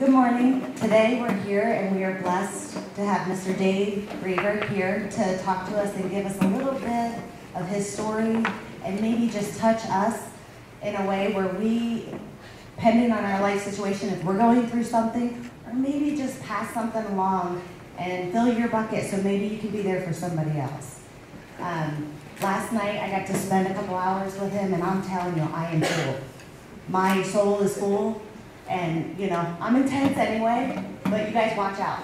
Good morning. Today we're here and we are blessed to have Mr. Dave Roever here to talk to us and give us a little bit of his story and maybe just touch us in a way where we, depending on our life situation, if we're going through something, or maybe just pass something along and fill your bucket so maybe you can be there for somebody else. Last night I got to spend a couple hours with him and I'm telling you, I am full. My soul is full. And, you know, I'm intense anyway, but you guys watch out.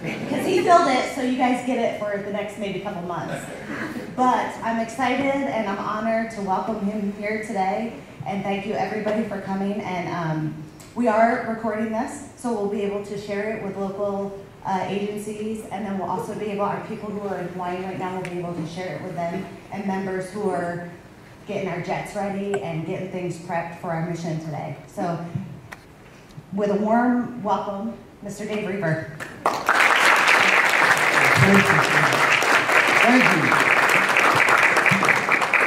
Because he filled it, so you guys get it for the next maybe couple months. But I'm excited and I'm honored to welcome him here today. And thank you everybody for coming. And we are recording this, so we'll be able to share it with local agencies. And then we'll also be able, our people who are in Hawaii right now, we'll be able to share it with them. And members who are getting our jets ready and getting things prepped for our mission today. So, with a warm welcome, Mr. Dave Roever. Thank you.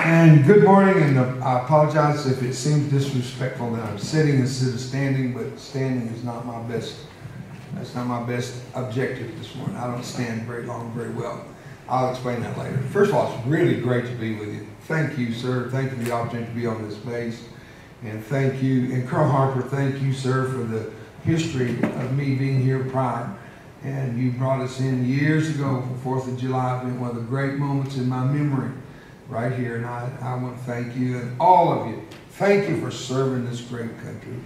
And good morning, and I apologize if it seems disrespectful that I'm sitting instead of standing, but standing is not my best, that's not my best objective this morning. I don't stand very long, very well. I'll explain that later. First of all, it's really great to be with you. Thank you, sir. Thank you for the opportunity to be on this base. And thank you, and Carl Harper, thank you, sir, for the history of me being here prior. And you brought us in years ago for 4th of July. It's been one of the great moments in my memory right here. And I want to thank you and all of you. Thank you for serving this great country.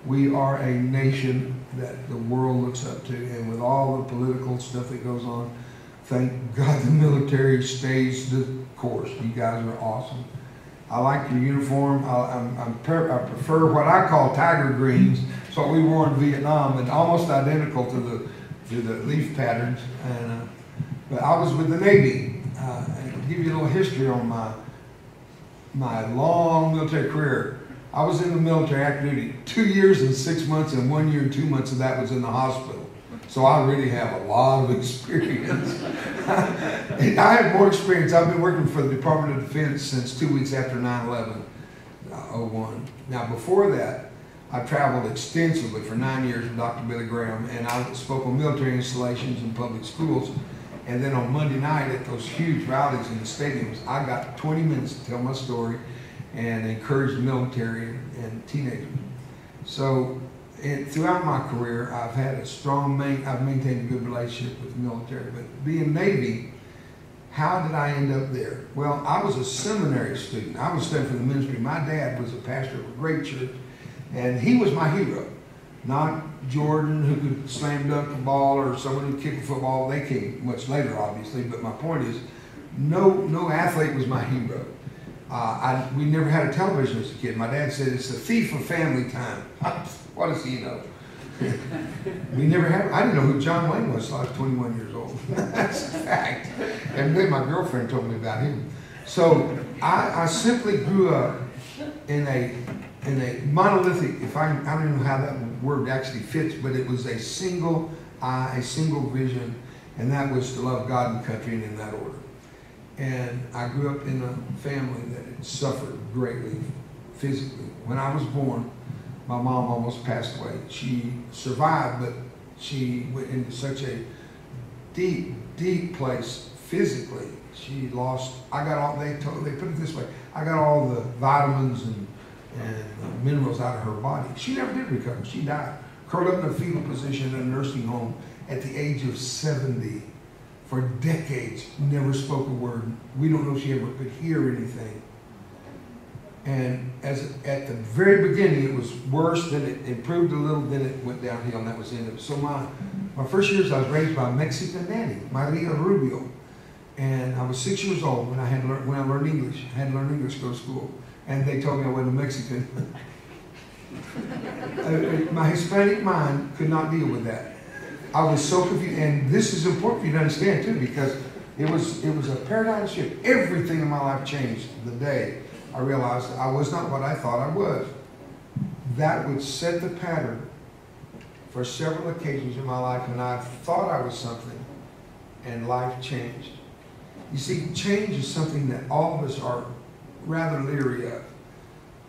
We are a nation that the world looks up to. And with all the political stuff that goes on, thank God the military stays the course. You guys are awesome. I like your uniform. I prefer what I call tiger greens. It's what we wore in Vietnam, and almost identical to the leaf patterns. And but I was with the Navy. And to give you a little history on my long military career, I was in the military active duty 2 years and 6 months, and 1 year and 2 months of that was in the hospital. So I really have a lot of experience. And I have more experience. I've been working for the Department of Defense since 2 weeks after 9/11, 01. Now before that, I traveled extensively for 9 years with Dr. Billy Graham, and I spoke on military installations in public schools. And then on Monday night at those huge rallies in the stadiums, I got 20 minutes to tell my story and encourage the military and teenagers. So throughout my career, I've had I've maintained a good relationship with the military. But being Navy, how did I end up there? Well, I was a seminary student. I was studying for the ministry. My dad was a pastor of a great church, and he was my hero. Not Jordan, who could slam dunk the ball, or someone who kicked a football. They came much later, obviously. But my point is, no athlete was my hero. We never had a television as a kid. My dad said it's a thief of family time. What does he know? We never had. I didn't know who John Wayne was until I was 21 years old. That's a fact. And then my girlfriend told me about him. So I simply grew up in a monolithic. I don't even know how that word actually fits, but it was a single eye, a single vision, and that was to love God and country, and in that order. And I grew up in a family that had suffered greatly physically. When I was born, my mom almost passed away. She survived, but she went into such a deep, deep place physically. She lost, they put it this way, I got all the vitamins and minerals out of her body. She never did recover. She died, curled up in a fetal position in a nursing home at the age of 70. For decades, never spoke a word. We don't know if she ever could hear anything. And at the very beginning, it was worse, then it improved a little, then it went downhill, and that was the end of it. So my first years, I was raised by a Mexican nanny, Maria Rubio. And I was 6 years old when I learned English. I had to learn English to go to school. And they told me I wasn't a Mexican. My Hispanic mind could not deal with that. I was so confused, and this is important for you to understand too, because it was a paradigm shift. Everything in my life changed the day I realized I was not what I thought I was. That would set the pattern for several occasions in my life when I thought I was something, and life changed. You see, change is something that all of us are rather leery of.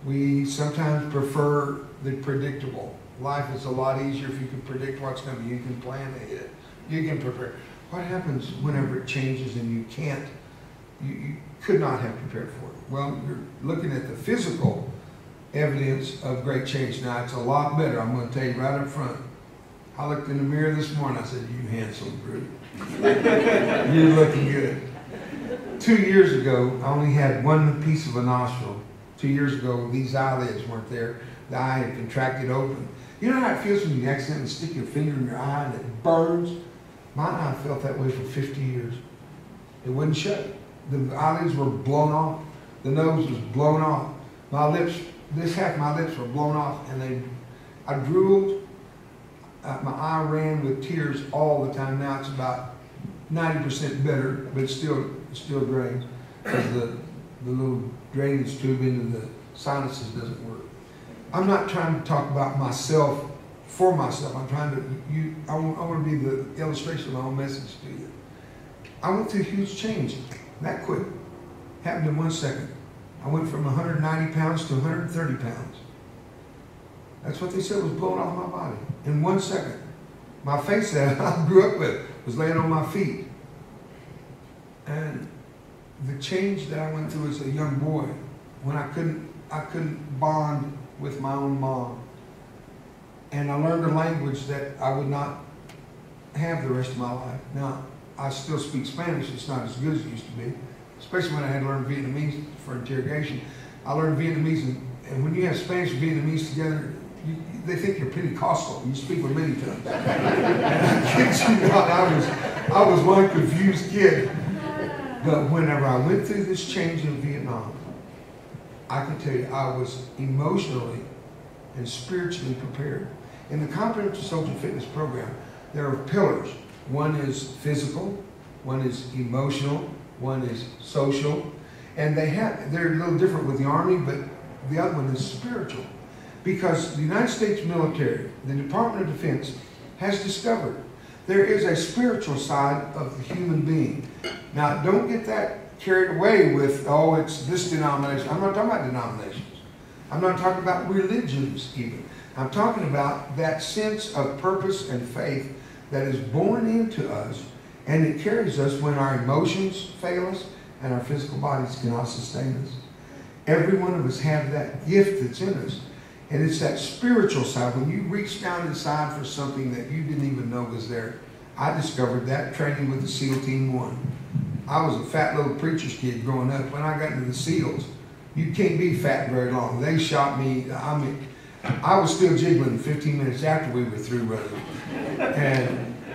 We sometimes prefer the predictable. Life is a lot easier if you can predict what's going to be. You can plan ahead. You can prepare. What happens whenever it changes and you can't, you could not have prepared for it? Well, you're looking at the physical evidence of great change. Now, it's a lot better. I'm going to tell you right up front. I looked in the mirror this morning. I said, "You handsome brute. You're looking good." 2 years ago, I only had one piece of a nostril. 2 years ago, these eyelids weren't there. The eye had contracted open. You know how it feels when you accidentally stick your finger in your eye and it burns? My eye felt that way for 50 years. It wouldn't shut. The eyelids were blown off. The nose was blown off. My lips, this half of my lips were blown off, and I drooled. My eye ran with tears all the time. Now it's about 90% better, but it still drains because the little drainage tube into the sinuses doesn't work. I'm not trying to talk about myself for myself. I'm trying to, I want to be the illustration of my own message to you. I went through huge change that quick. Happened in 1 second. I went from 190 pounds to 130 pounds. That's what they said was blowing off my body in 1 second. My face that I grew up with was laying on my feet. And the change that I went through as a young boy, when I couldn't bond with my own mom. And I learned a language that I would not have the rest of my life. Now, I still speak Spanish. It's not as good as it used to be, especially when I had to learn Vietnamese for interrogation. I learned Vietnamese, and when you have Spanish and Vietnamese together, they think you're Pentecostal. You speak with many tongues. And I kid you not, I was one confused kid. But whenever I went through this change in Vietnam, I can tell you I was emotionally and spiritually prepared. In the Comprehensive Soldier Fitness Program, there are pillars. One is physical, one is emotional, one is social, and they're a little different with the Army, but the other one is spiritual. Because the United States military, the Department of Defense, has discovered there is a spiritual side of the human being. Now, don't get that carried away with, oh, it's this denomination. I'm not talking about denominations. I'm not talking about religions even. I'm talking about that sense of purpose and faith that is born into us, and it carries us when our emotions fail us and our physical bodies cannot sustain us. Every one of us have that gift that's in us. And it's that spiritual side. When you reach down inside for something that you didn't even know was there. I discovered that training with the SEAL Team 1. I was a fat little preacher's kid growing up. When I got into the SEALs, you can't be fat very long. They shot me. I mean, I was still jiggling 15 minutes after we were through running.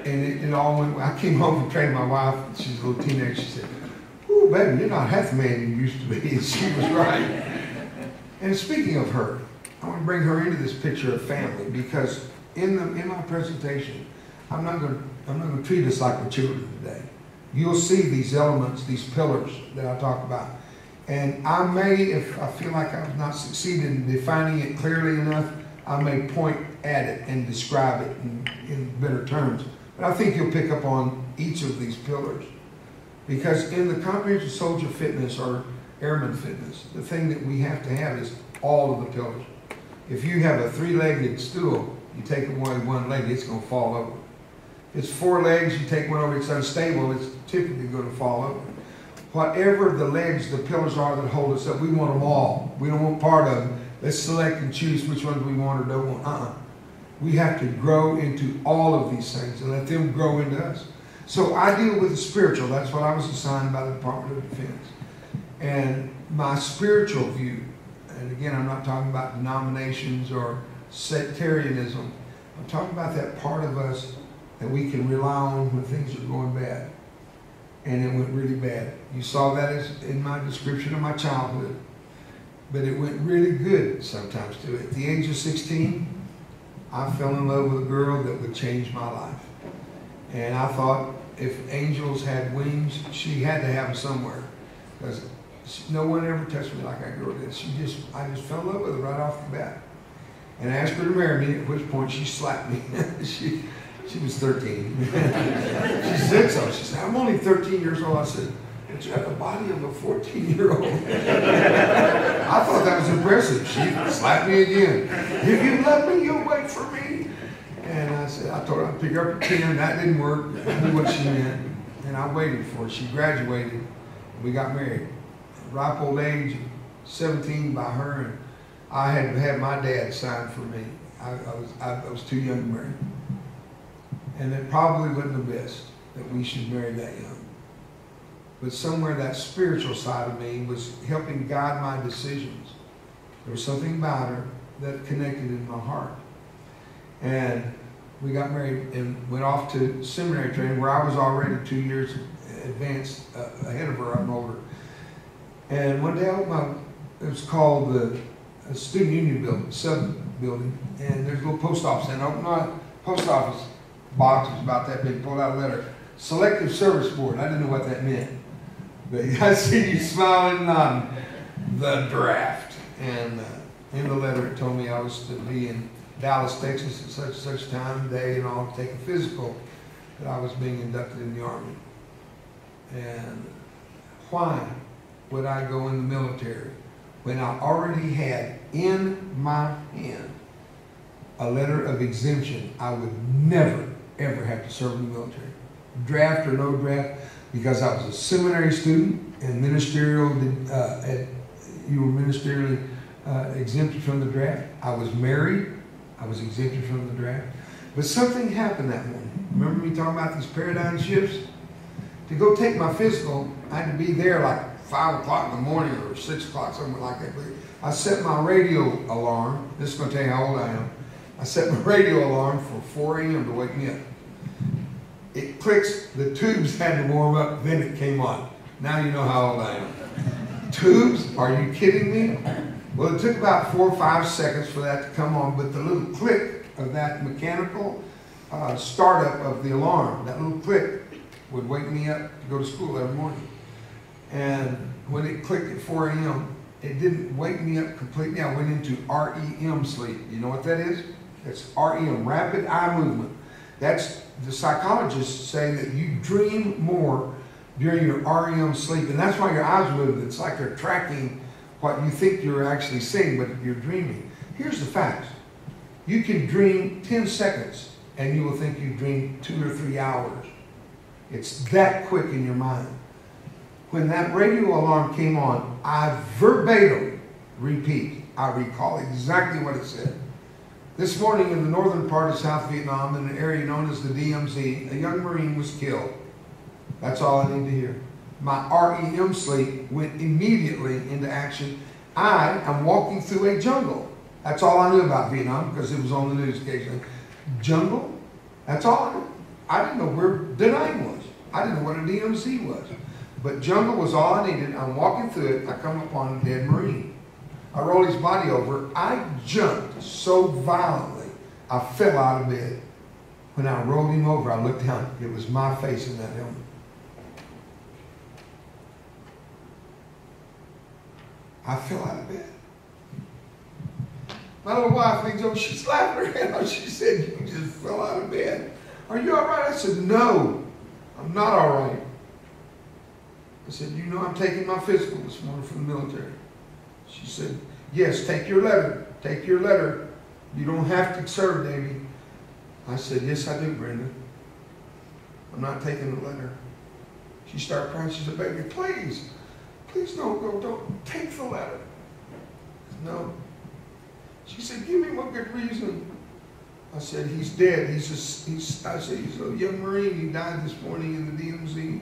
And it all went, I came home from training my wife. She's a little teenager. She said, "Ooh, baby, you're not half the man you used to be." And she was right. And speaking of her, I want to bring her into this picture of family, because in my presentation, I'm not going to treat us like we're children today. You'll see these elements, these pillars that I talk about. And I may, if I feel like I've not succeeded in defining it clearly enough, I may point at it and describe it in better terms. But I think you'll pick up on each of these pillars. Because in the Comprehensive Soldier Fitness or Airman Fitness, the thing that we have to have is all of the pillars. If you have a 3-legged stool, you take away one leg, it's going to fall over. If it's 4 legs, you take one over, it's unstable, it's typically going to fall over. Whatever the legs, the pillars are that hold us up, we want them all. We don't want part of them. Let's select and choose which ones we want or don't want. We have to grow into all of these things and let them grow into us. So I deal with the spiritual. That's what I was assigned by the Department of Defense. And my spiritual view, and again, I'm not talking about denominations or sectarianism. I'm talking about that part of us that we can rely on when things are going bad. And it went really bad. You saw that in my description of my childhood. But it went really good sometimes too. At the age of 16, I fell in love with a girl that would change my life. And I thought if angels had wings, she had to have them somewhere. Because no one ever touched me like that girl did. I just fell in love with her right off the bat. And I asked her to marry me, at which point she slapped me. She was 13. She said so. She said, "I'm only 13 years old." I said, but you have the body of a 14-year-old. I thought that was impressive. She slapped me again. If you love me, you'll wait for me. And I told her I'd pick her up at 10. That didn't work. I knew what she meant. And I waited for her. She graduated. And we got married. Ripe old age, 17 by her. And I had had my dad sign for me. I was too young to marry. And it probably wasn't the best that we should marry that young. But somewhere that spiritual side of me was helping guide my decisions. There was something about her that connected in my heart. And we got married and went off to seminary training where I was already 2 years advanced ahead of her. I'm older. And one day it was called the Student Union Building, Sub Building, and there's a little post office. And I opened my post office box, it was about that big, pulled out a letter. Selective Service Board. I didn't know what that meant. But I see you smiling on the draft. And in the letter it told me I was to be in Dallas, Texas at such and such time, day, and all, to take a physical, that I was being inducted in the Army. And why would I go in the military when I already had in my hand a letter of exemption? I would never, ever have to serve in the military. Draft or no draft, because I was a seminary student and ministerial, you were ministerially exempted from the draft. I was married. I was exempted from the draft. But something happened that morning. Remember me talking about these paradigm shifts? To go take my physical, I had to be there like 5 o'clock in the morning or 6 o'clock, something like that. I set my radio alarm. This is going to tell you how old I am. I set my radio alarm for 4 a.m. to wake me up. It clicks, the tubes had to warm up, then it came on. Now you know how old I am. Tubes? Are you kidding me? Well, it took about 4 or 5 seconds for that to come on, but the little click of that mechanical startup of the alarm, that little click would wake me up to go to school every morning. And when it clicked at 4 a.m., it didn't wake me up completely. I went into REM sleep. You know what that is? It's REM, rapid eye movement. That's, the psychologists say that you dream more during your REM sleep, and that's why your eyes move. It's like they're tracking what you think you're actually seeing, but you're dreaming. Here's the facts. You can dream 10 seconds, and you will think you dreamed 2 or 3 hours. It's that quick in your mind. When that radio alarm came on, I verbatim repeat. I recall exactly what it said. This morning in the northern part of South Vietnam, in an area known as the DMZ, a young Marine was killed. That's all I need to hear. My REM sleep went immediately into action. I am walking through a jungle. That's all I knew about Vietnam because it was on the news occasionally. Jungle? That's all I knew. I didn't know where Da Nang was. I didn't know what a DMZ was. But jungle was all I needed. I'm walking through it. I come upon a dead Marine. I rolled his body over. I jumped so violently, I fell out of bed. When I rolled him over, I looked down. It was my face in that helmet. I fell out of bed. My little wife leans over. She's laughing her head off. She said, "You just fell out of bed. Are you all right?" I said, "No, I'm not all right." I said, "You know I'm taking my physical this morning from the military." She said, "Yes, take your letter. Take your letter. You don't have to serve, Davy." I said, "Yes, I do, Brenda. I'm not taking the letter." She started crying. She said, "Baby, please, please don't go. Don't take the letter." I said, "No." She said, "Give me one good reason." I said, "He's dead. I said, "He's a young Marine. He died this morning in the DMZ.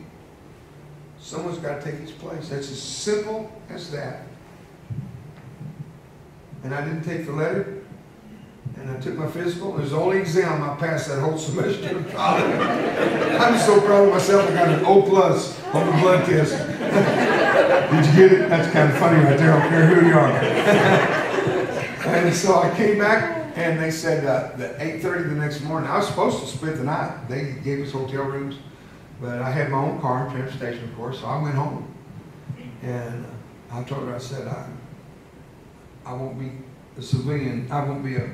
Someone's got to take his place." That's as simple as that. And I didn't take the letter. And I took my physical. It was the only exam I passed that whole semester in college. I'm so proud of myself. I got an O+ on the blood test. Did you get it? That's kind of funny right there. I don't care who you are. And so I came back, and they said that 8:30 the next morning. I was supposed to spend the night. They gave us hotel rooms. But I had my own car and transportation, of course, so I went home. And I told her, I said, I won't be a civilian. I won't be a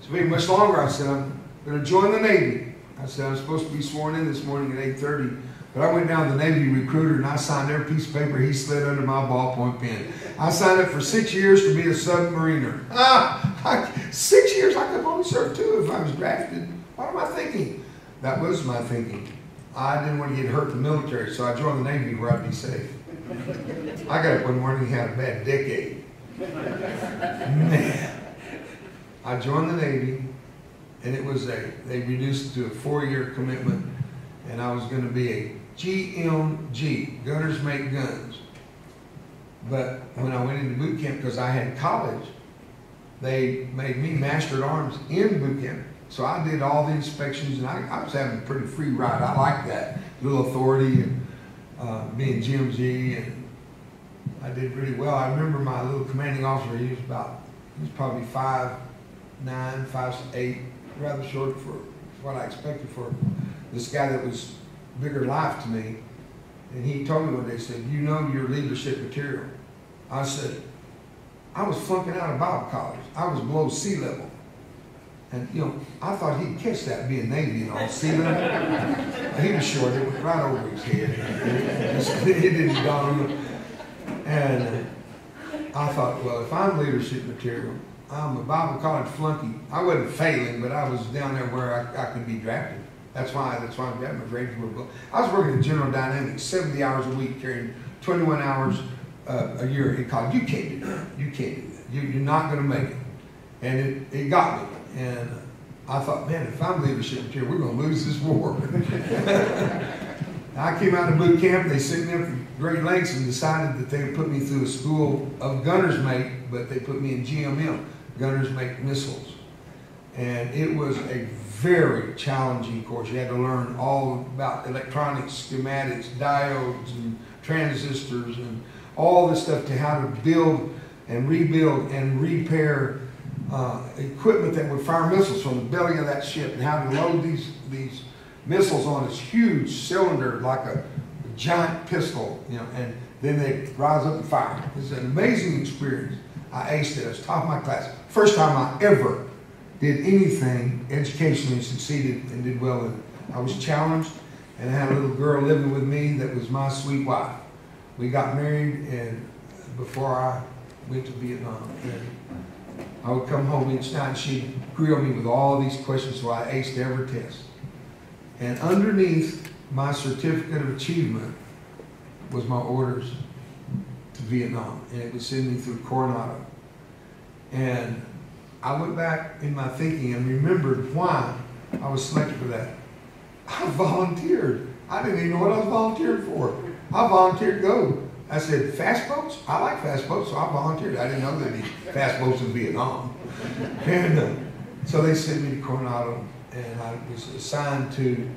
civilian much longer. I said, I'm going to join the Navy. I said, I'm supposed to be sworn in this morning at 8:30. But I went down to the Navy recruiter and I signed every piece of paper he slid under my ballpoint pen. I signed up for 6 years to be a submariner. 6 years, I could only serve 2 if I was drafted. What am I thinking? That was my thinking. I didn't want to get hurt in the military, so I joined the Navy where I'd be safe. I got up one morning and had a bad decade. Man. I joined the Navy, and it was they reduced it to a 4-year commitment, and I was going to be a GMG, Gunners Make Guns. But when I went into boot camp, because I had college, they made me Master at Arms in boot camp. So I did all the inspections, and I was having a pretty free ride. I liked that, little authority and being GMG, and I did really well. I remember my little commanding officer, he was probably 5'9", 5'8", rather short for what I expected for this guy that was bigger life to me. And he told me one day, he said, "You know your leadership material." I said, "I was flunking out of Bible college. I was below sea level." And, you know, I thought he'd catch that being Navy and all, sea level. He was short. It went right over his head. It didn't dawn on him. And I thought, well, if I'm leadership material, I'm a Bible college flunky. I wasn't failing, but I was down there where I could be drafted. That's why I got my grades were low. I was working at General Dynamics, 70 hours a week, carrying 21 hours a year in college. You can't do that. You can't do that. You're not going to make it. And it got me. And I thought, man, if I'm leadership material, we're going to lose this war. I came out of boot camp. They sent me up to Great Lakes and decided that they would put me through a school of Gunners Make, but they put me in GMM, Gunners Make Missiles. And it was a very challenging course. You had to learn all about electronics, schematics, diodes, and transistors, and all this stuff to how to build and rebuild and repair equipment that would fire missiles from the belly of that ship, and how to load these missiles on this huge cylinder like a giant pistol, you know, and then they rise up and fire. It's an amazing experience. I aced it. I was top of my class. First time I ever did anything educationally, succeeded and did well in it. I was challenged, and I had a little girl living with me that was my sweet wife. We got married, and before I went to Vietnam, and I would come home each night and she'd grill me with all these questions, so I aced every test. And underneath my certificate of achievement was my orders to Vietnam, and it would send me through Coronado. And I went back in my thinking and remembered why I was selected for that. I volunteered. I didn't even know what I was volunteering for. I volunteered to go. I said, fast boats? I like fast boats, so I volunteered. I didn't know there'd be fast boats in Vietnam. And so they sent me to Coronado, and I was assigned to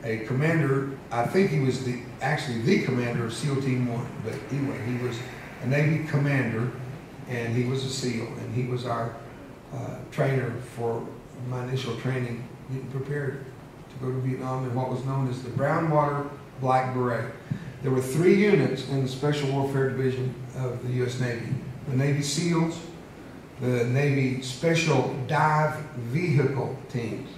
a commander. I think he was actually the commander of SEAL Team 1. But anyway, he was a Navy commander, and he was a SEAL, and he was our trainer for my initial training, getting prepared to go to Vietnam in what was known as the Brown Water Black Beret. There were 3 units in the Special Warfare Division of the U.S. Navy. The Navy SEALs, the Navy Special Dive Vehicle Teams.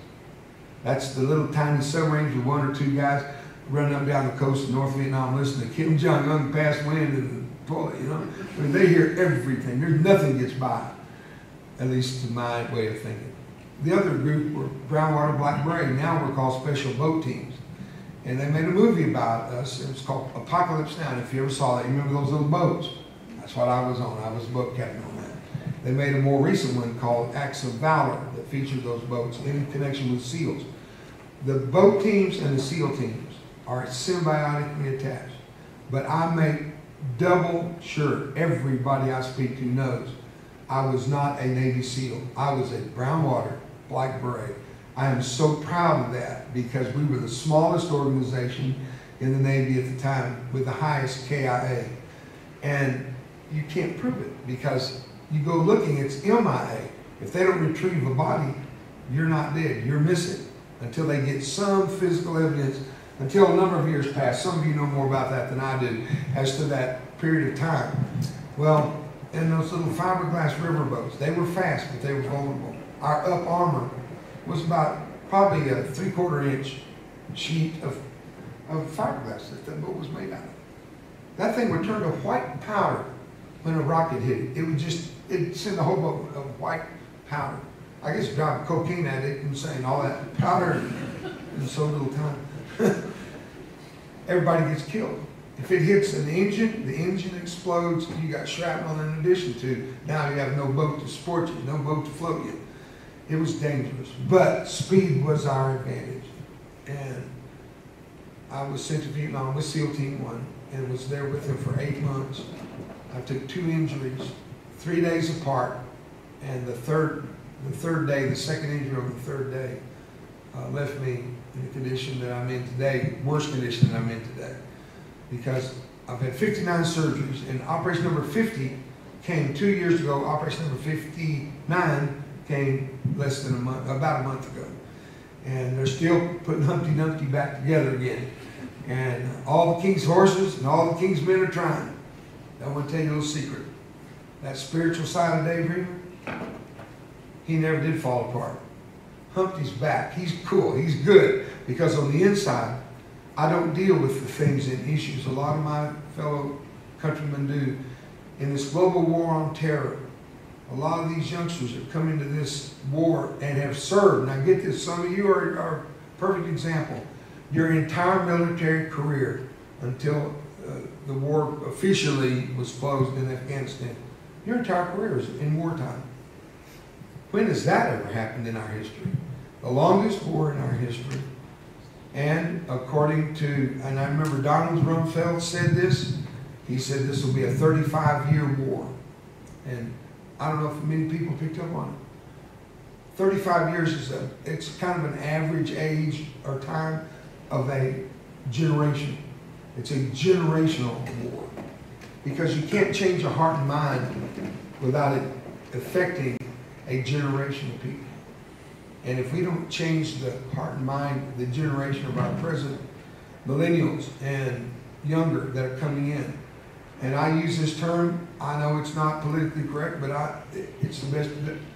That's the little tiny submarines with 1 or 2 guys running up down the coast of North Vietnam listening to Kim Jong-un pass wind in the toilet, you know. I mean, they hear everything. There's nothing gets by, at least to my way of thinking. The other group were Brown Water Black Beret. Now we're called Special Boat Teams. And they made a movie about us. It was called Apocalypse Now. And if you ever saw that, you remember those little boats? That's what I was on. I was a boat captain on that. They made a more recent one called Acts of Valor that featured those boats in connection with SEALs. The boat teams and the SEAL teams are symbiotically attached. But I make double sure everybody I speak to knows I was not a Navy SEAL. I was a Brown Water Black Beret. I am so proud of that because we were the smallest organization in the Navy at the time with the highest KIA. And you can't prove it because you go looking, it's MIA. If they don't retrieve a body, you're not dead, you're missing until they get some physical evidence, until a number of years pass. Some of you know more about that than I do as to that period of time. Well, in those little fiberglass river boats, they were fast, but they were vulnerable. Our up armor was about probably a 3/4 inch sheet of of fiberglass that boat was made out of. That thing would turn to white powder when a rocket hit it. It would just, it'd send the whole boat of white powder. I guess drive a cocaine addict insane, all that powder in so little time. Everybody gets killed. If it hits an engine, the engine explodes, you got shrapnel in addition to, now you have no boat to support you, no boat to float you. It was dangerous, but speed was our advantage. And I was sent to Vietnam with SEAL Team 1 and was there with them for 8 months. I took 2 injuries, 3 days apart, and the third day, the second injury on the third day, left me in the condition that I'm in today, worse condition than I'm in today. Because I've had 59 surgeries, and operation number 50 came 2 years ago. Operation number 59 came less than about a month ago. And they're still putting Humpty Dumpty back together again. And all the king's horses and all the king's men are trying. I want to tell you a little secret. That spiritual side of Dave Roever, he never did fall apart. Humpty's back. He's cool. He's good. Because on the inside, I don't deal with the things and issues a lot of my fellow countrymen do. In this global war on terror, a lot of these youngsters have come into this war and have served. And I get this, some of you are a perfect example. Your entire military career until the war officially was closed in Afghanistan, your entire career is in wartime. When has that ever happened in our history? The longest war in our history. And according to, and I remember Donald Rumsfeld said this, he said this will be a 35-year war. And I don't know if many people picked up on it. 35 years is it's kind of an average age or time of a generation. It's a generational war. Because you can't change a heart and mind without it affecting a generation of people. And if we don't change the heart and mind, the generation of our present millennials and younger that are coming in, and I use this term, I know it's not politically correct, but it's the best.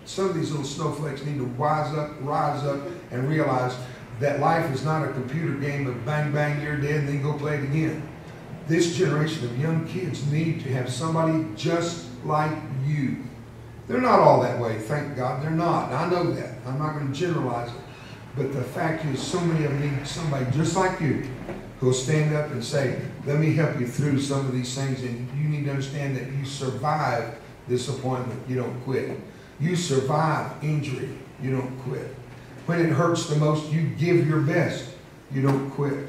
Some of these little snowflakes need to rise up, and realize that life is not a computer game of bang, bang, you're dead, and then go play it again. This generation of young kids need to have somebody just like you. They're not all that way, thank God. They're not. I know that. I'm not going to generalize it. But the fact is, so many of them need somebody just like you who will stand up and say, let me help you through some of these things. And you need to understand that you survive disappointment. You don't quit. You survive injury. You don't quit. When it hurts the most, you give your best. You don't quit.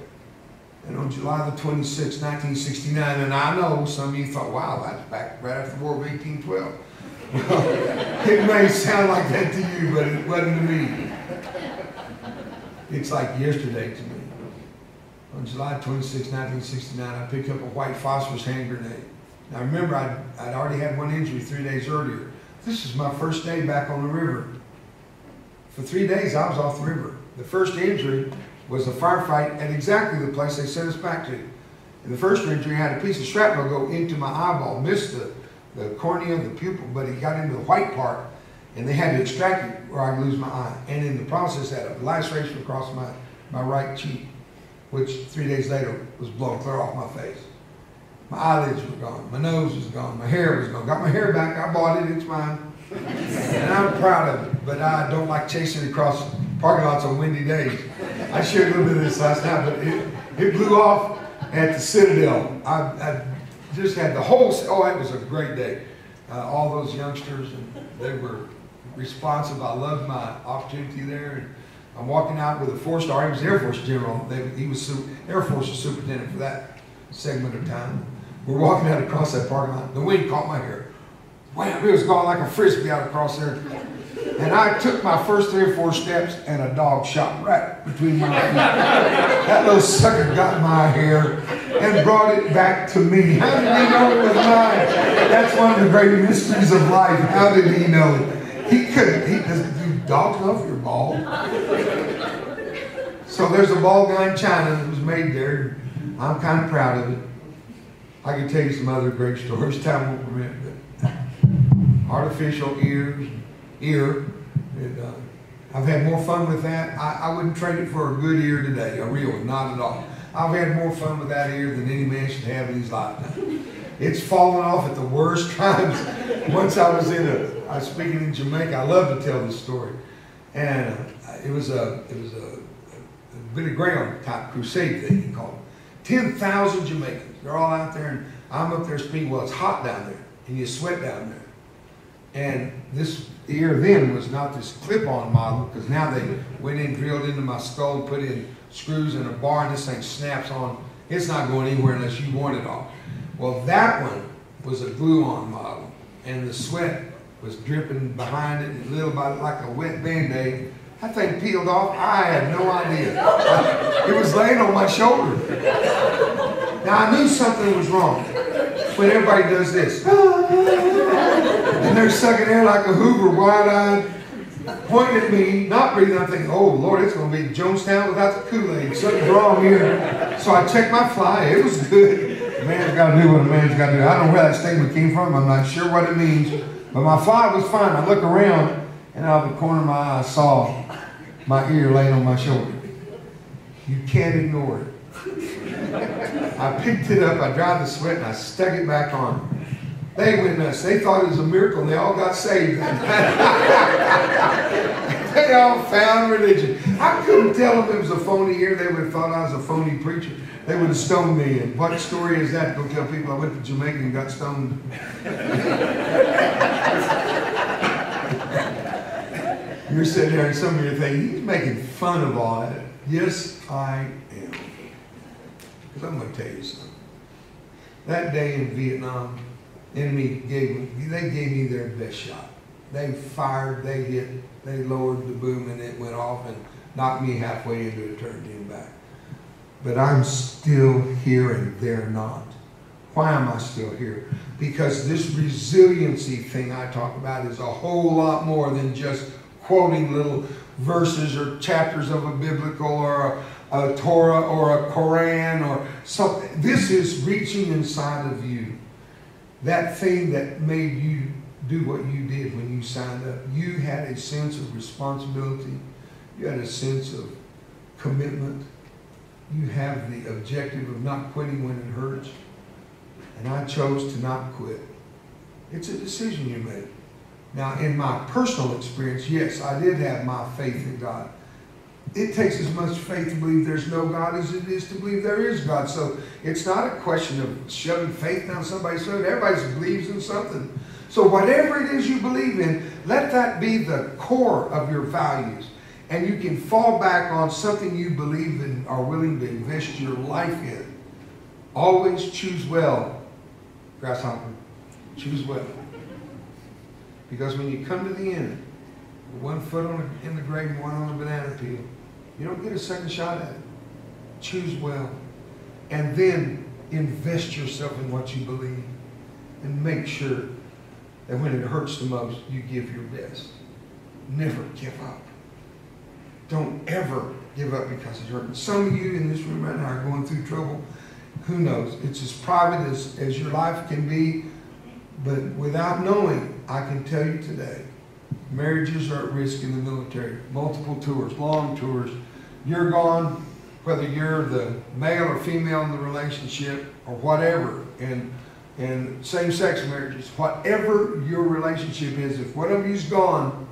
And on July the 26th, 1969, and I know some of you thought, wow, that's back right after the War of 1812. Well, it may sound like that to you, but it wasn't to me. It's like yesterday to me. On July 26, 1969, I picked up a white phosphorus hand grenade. Now remember, I'd already had one injury 3 days earlier. This is my first day back on the river. For 3 days, I was off the river. The first injury was a firefight at exactly the place they sent us back to. And the first injury had a piece of shrapnel go into my eyeball, missed the cornea, the pupil, but it got into the white part, and they had to extract it or I'd lose my eye. And in the process, had a laceration across my right cheek, which 3 days later was blown clear off my face. My eyelids were gone, my nose was gone, my hair was gone. Got my hair back, I bought it, it's mine. And I'm proud of it, but I don't like chasing it across parking lots on windy days. I shared a little bit of this last night, but it blew off at the Citadel. I just had the whole, oh, it was a great day. All those youngsters, and they were responsive. I loved my opportunity there. And I'm walking out with a 4-star, he was Air Force General. He was Air Force's superintendent for that segment of time. We're walking out across that parking lot. The wind caught my hair. Wham, it was going like a frisbee out across there. And I took my first 3 or 4 steps, and a dog shot right between my feet. That little sucker got my hair and brought it back to me. How did he know it was mine? That's one of the great mysteries of life. How did he know? He couldn't. Do dogs know if you're bald? So there's a ball guy in China that was made there. I'm kind of proud of it. I can tell you some other great stories. Time won't permit, but artificial ear. I've had more fun with that. I wouldn't trade it for a good ear today, a real one, not at all. I've had more fun with that ear than any man should have in his lifetime. It's fallen off at the worst times. Once I was speaking in Jamaica. I love to tell this story. And it was a Billy Graham type crusade thing, he called it. 10,000 Jamaicans. They're all out there, and I'm up there speaking. Well, it's hot down there, and you sweat down there. And this ear then was not this clip-on model, because now they went in, drilled into my skull, put in screws in a bar, and this thing snaps on. It's not going anywhere unless you want it off. Well, that one was a glue-on model, and the sweat was dripping behind it, little by like a wet Band-Aid. That thing peeled off. I had no idea. It was laying on my shoulder. Now, I knew something was wrong when everybody does this. And they're sucking air like a Hoover, wide-eyed, pointing at me, not breathing. I'm thinking, oh, Lord, it's going to be Jonestown without the Kool-Aid. Something's wrong here. So I checked my fly. It was good. A man's got to do what a man's got to do. I don't know where that statement came from. I'm not sure what it means. But my fly was fine. I look around, and out of the corner of my eye, I saw my ear laying on my shoulder. You can't ignore it. I picked it up, I dried the sweat, and I stuck it back on. They went nuts. They thought it was a miracle, and they all got saved. They all found religion. I couldn't tell them it was a phony ear. They would have thought I was a phony preacher. They would have stoned me. And what story is that? Go tell people I went to Jamaica and got stoned. You're sitting there and some of you are thinking, he's making fun of all that. Yes, I am. Because I'm going to tell you something. That day in Vietnam, enemy gave me their best shot. They fired, they hit, they lowered the boom, and it went off and knocked me halfway into eternity and back. But I'm still here and they're not. Why am I still here? Because this resiliency thing I talk about is a whole lot more than just quoting little verses or chapters of a biblical or a Torah or a Quran or something. This is reaching inside of you. That thing that made you do what you did when you signed up. You had a sense of responsibility. You had a sense of commitment. You have the objective of not quitting when it hurts. And I chose to not quit. It's a decision you made. Now, in my personal experience, yes, I did have my faith in God. It takes as much faith to believe there's no God as it is to believe there is God. So it's not a question of shoving faith down somebody's throat. Everybody believes in something. So whatever it is you believe in, let that be the core of your values. And you can fall back on something you believe in, are willing to invest your life in. Always choose well, grasshopper. Choose well. Because when you come to the end, with one foot in the grave and one on a banana peel, you don't get a second shot at it. Choose well. And then invest yourself in what you believe. And make sure that when it hurts the most, you give your best. Never give up. Don't ever give up because it's hurting. Some of you in this room right now are going through trouble. Who knows? It's as private as your life can be. But without knowing, I can tell you today, marriages are at risk in the military. Multiple tours, long tours. You're gone, whether you're the male or female in the relationship or whatever. And same-sex marriages, whatever your relationship is, if one of you's gone,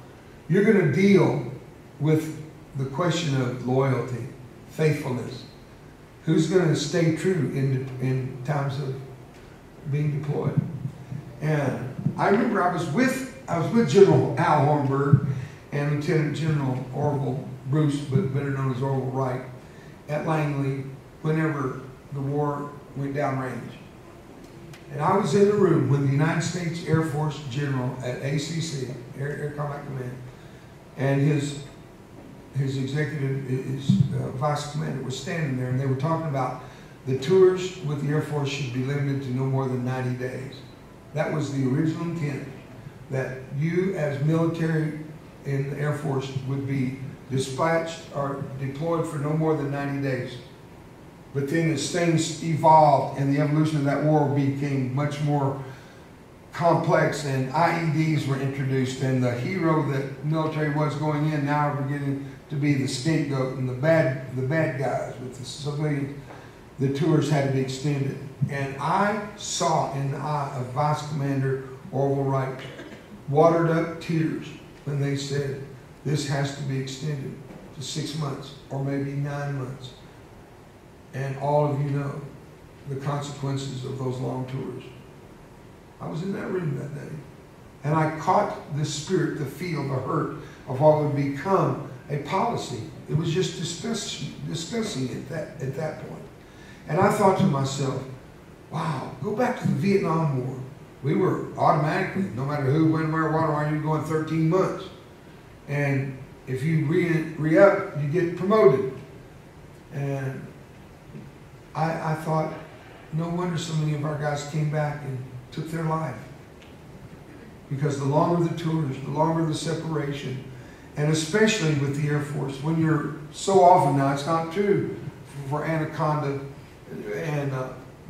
you're going to deal with the question of loyalty, faithfulness. Who's going to stay true in times of being deployed? And I remember I was with General Al Hornberg and Lieutenant General Orville Bruce, but better known as Orville Wright, at Langley whenever the war went downrange. And I was in the room when the United States Air Force General at ACC, Air Combat Command, and his executive, his vice commander was standing there, and they were talking about the tours with the Air Force should be limited to no more than 90 days. That was the original intent, that you as military in the Air Force would be dispatched or deployed for no more than 90 days. But then as things evolved and the evolution of that war became much more complex and IEDs were introduced and the hero that military was going in now we're getting to be the scapegoat and the bad guys with the civilians. the tours had to be extended. And I saw in the eye of Vice Commander Orville Wright watered up tears when they said, this has to be extended to 6 months or maybe 9 months. And all of you know the consequences of those long tours. I was in that room that day. And I caught the spirit, the feel, the hurt of what would become a policy. It was just discussing it at that point. And I thought to myself, wow, go back to the Vietnam War. We were automatically, no matter who, when, where, what, are you going 13 months. And if you re-up, you get promoted. And I thought, no wonder so many of our guys came back and took their life. Because the longer the tours, the longer the separation, and especially with the Air Force, when you're so often now, it's not true for Anaconda and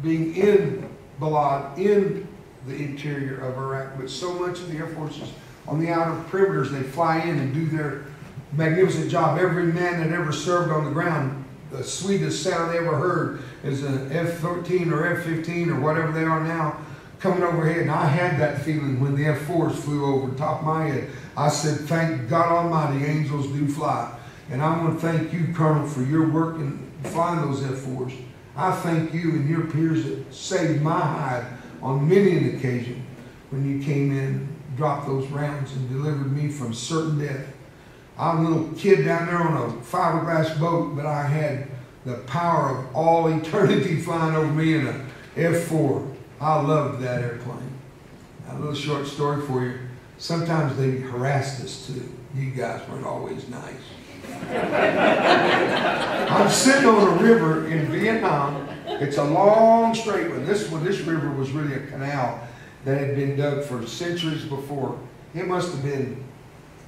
being in Balad, in the interior of Iraq, but so much of the Air Force is on the outer perimeters. They fly in and do their magnificent job. Every man that ever served on the ground, the sweetest sound they ever heard is an F-13 or F-15 or whatever they are now coming overhead. And I had that feeling when the F-4s flew over the top of my head. I said, thank God Almighty, angels do fly. And I want to thank you, Colonel, for your work in flying those F-4s. I thank you and your peers that saved my hide on many an occasion when you came in, dropped those rounds, and delivered me from certain death. I'm a little kid down there on a fiberglass boat, but I had the power of all eternity flying over me in a F-4. I loved that airplane. A little short story for you. Sometimes they harassed us too. You guys weren't always nice. I'm sitting on a river in Vietnam. It's a long straight one. This river was really a canal that had been dug for centuries before. It must have been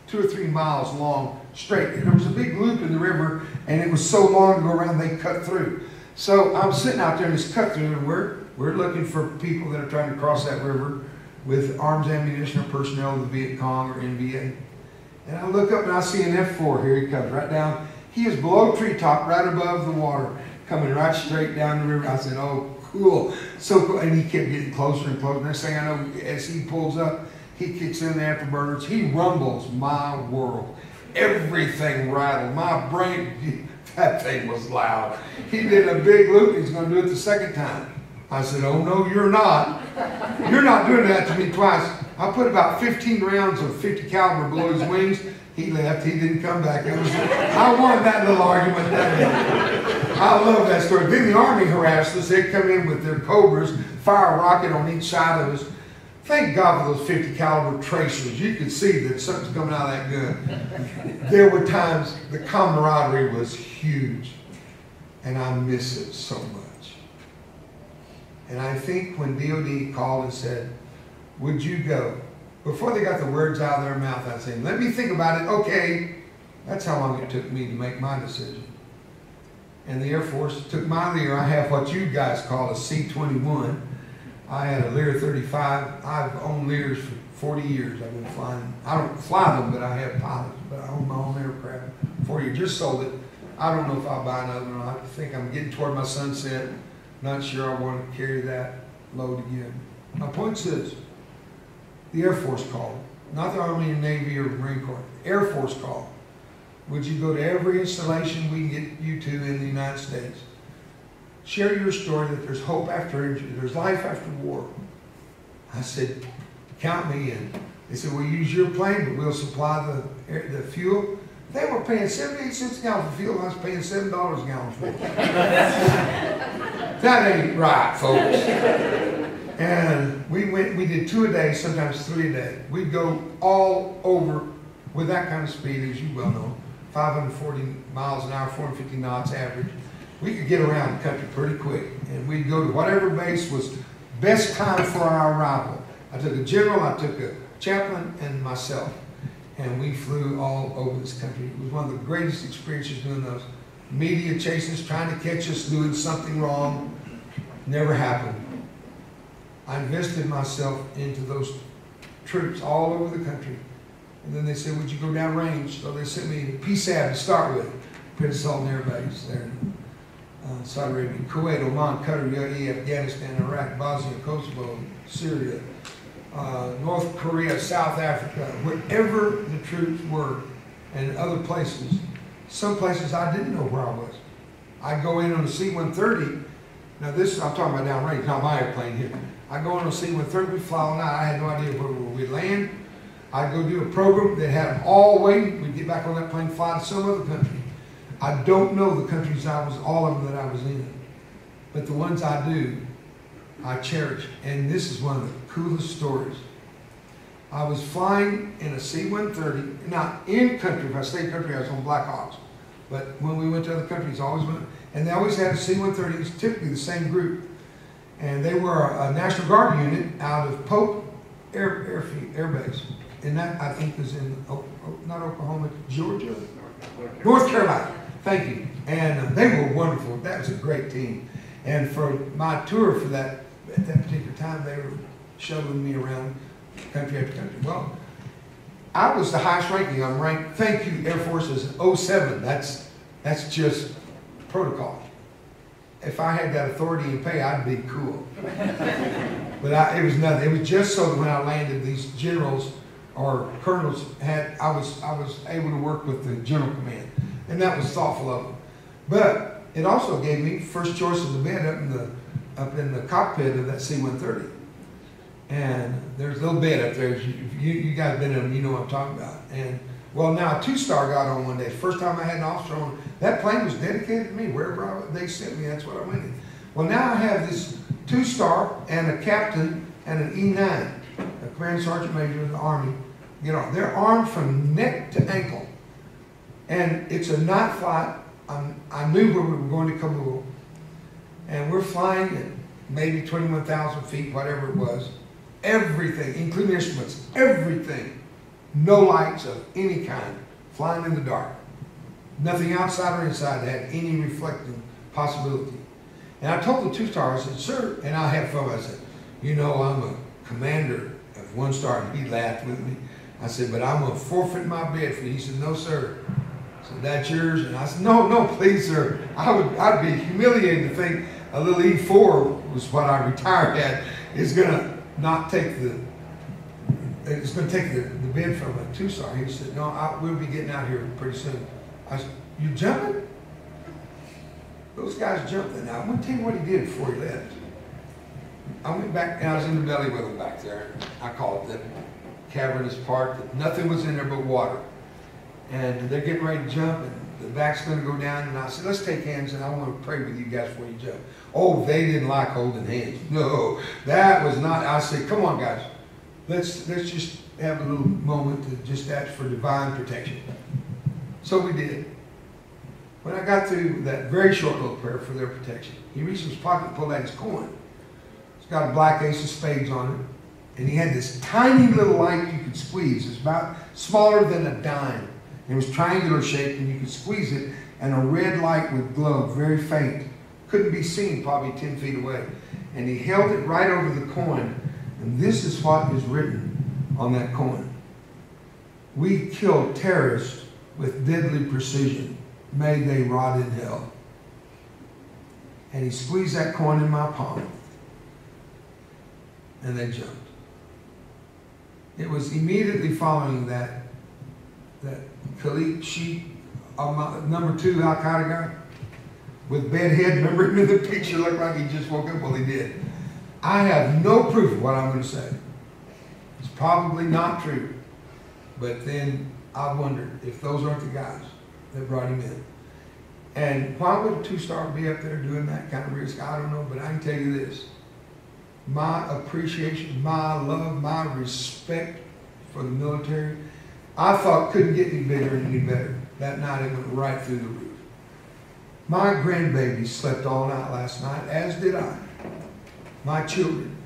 2 or 3 miles long straight. And there was a big loop in the river, and it was so long to go around they cut through. So I'm sitting out there in this cut through, and we're looking for people that are trying to cross that river with arms, ammunition, or personnel of the Viet Cong or NVA. And I look up and I see an F-4. Here he comes right down. He is below treetop, right above the water, coming right straight down the river. I said, oh, cool. So cool. And he kept getting closer and closer. Next thing I know, as he pulls up, he kicks in the afterburners. He rumbles my world. Everything rattled. My brain, that thing was loud. He did a big loop. He's going to do it the second time. I said, oh, no, you're not. You're not doing that to me twice. I put about 15 rounds of 50 caliber below his wings. He left. He didn't come back. I won that little argument that day. I love that story. Then the Army harassed us. They'd come in with their Cobras, fire a rocket on each side of us. Thank God for those 50 caliber tracers. You could see that something's coming out of that gun. There were times the camaraderie was huge. And I miss it so much. And I think when DOD called and said, would you go? Before they got the words out of their mouth, I said, let me think about it. Okay. That's how long it took me to make my decision. And the Air Force took my Lear. I have what you guys call a C-21. I had a Lear 35. I've owned Lears for 40 years. I've been flying. I don't fly them, but I have pilots. But I own my own aircraft for 40 years. Just sold it. I don't know if I'll buy another one. I think I'm getting toward my sunset. Not sure I want to carry that load again. My point is, the Air Force called. Not the Army and Navy or Marine Corps. Air Force called. Would you go to every installation we can get you to in the United States? Share your story that there's hope after injury. There's life after war. I said, count me in. They said, we'll use your plane, but we'll supply the fuel. They were paying 78 cents a gallon for fuel. I was paying $7 a gallon for it. That ain't right, folks. And we did 2 a day, sometimes 3 a day. We'd go all over with that kind of speed, as you well know, 540 miles an hour, 450 knots average. We could get around the country pretty quick. And we'd go to whatever base was best time for our arrival. I took a general, I took a chaplain, and myself. And we flew all over this country. It was one of the greatest experiences doing those. Media chasing us, trying to catch us doing something wrong. Never happened. I invested myself into those troops all over the country. And then they said, would you go down range? So they sent me to PSAB to start with, Prince Sultan Air Base there in Saudi Arabia, Kuwait, Oman, Qatar, UAE, Afghanistan, Iraq, Bosnia, Kosovo, Syria, North Korea, South Africa, wherever the troops were, and other places. Some places I didn't know where I was. I go in on a C-130. Now this, I'm talking about downrange, not my airplane here. I go on a C-130, we fly all night. I had no idea where we'd land. I'd go do a program that had them all waiting. We'd get back on that plane, fly to some other country. I don't know the countries all of them that I was in. But the ones I do, I cherish. And this is one of the coolest stories. I was flying in a C-130, not in country. If I stayed country, I was on Black Hawks. But when we went to other countries, always went, and they always had a C-130. It was typically the same group. And they were a National Guard unit out of Pope Air Base. And that, I think, was in, not Oklahoma, Georgia? North Carolina. Thank you. And they were wonderful. That was a great team. And for my tour for that, at that particular time, they were shuttling me around country after country. Well, I was the highest ranking. I'm ranked, thank you, Air Force, as 07. That's just protocol. If I had that authority and pay, I'd be cool. But it was nothing. It was just so that when I landed, these generals or colonels I was able to work with the general command. And that was thoughtful of them. But it also gave me first choice of the bed up in the cockpit of that C-130. And there's a little bed up there. You guys been in them, you know what I'm talking about. And well, now a two-star got on one day. First time I had an officer on. That plane was dedicated to me. Wherever they sent me, that's what I went in. Well, now I have this two-star and a captain and an E9, a command sergeant major of the Army. You know, they're armed from neck to ankle. And it's a night flight. I knew where we were going to Kabul. And we're flying at maybe 21,000 feet, whatever it was. Everything, including instruments, everything. No lights of any kind, flying in the dark. Nothing outside or inside that had any reflecting possibility. And I told the two-star, I said, sir, and I had fun. I said, you know, I'm a commander of one star. And he laughed with me. I said, but I'm going to forfeit my bed for you. He said, no, sir. I said, that's yours? And I said, no, please, sir. I'd be humiliated to think a little E4 was what I retired at is going to not take it's going to take the bid from a two-star. He said, no, we'll be getting out here pretty soon. I said, you jumping? Those guys jumped. And I'm going to tell you what he did before he left. I went back, and I was in the belly with him back there. I call it the cavernous part. That nothing was in there but water. And they're getting ready to jump, and the back's going to go down. And I said, let's take hands, and I want to pray with you guys before you jump. Oh, they didn't like holding hands. No, that was not. I said, come on, guys. Let's just have a little moment to just ask for divine protection. So we did. When I got through that very short little prayer for their protection, he reached in his pocket and pulled out his coin. It's got a black ace of spades on it. And he had this tiny little light you could squeeze. It's about smaller than a dime. It was triangular shaped, and you could squeeze it, and a red light would glow, very faint. Couldn't be seen, probably 10 feet away. And he held it right over the coin. And this is what is written on that coin. We killed terrorists with deadly precision. May they rot in hell. And he squeezed that coin in my palm. And they jumped. It was immediately following that Khalid Sheikh, number 2 Al-Qaeda guy, with bad head. Remember him in the picture? Looked like he just woke up. Well, he did. I have no proof of what I'm going to say. It's probably not true. But then I wondered if those aren't the guys that brought him in. And why would a two-star be up there doing that kind of risk? I don't know, but I can tell you this. My appreciation, my love, my respect for the military, I thought couldn't get any bigger and any better. That night it went right through the roof. My grandbaby slept all night last night, as did I. My children,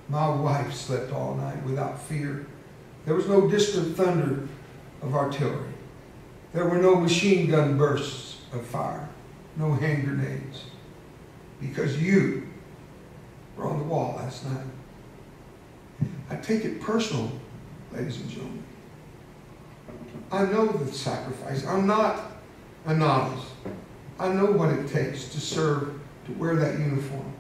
my wife slept all night without fear. There was no distant thunder of artillery. There were no machine gun bursts of fire, no hand grenades, because you were on the wall last night. I take it personal, ladies and gentlemen. I know the sacrifice. I'm not a novice. I know what it takes to serve, to wear that uniform.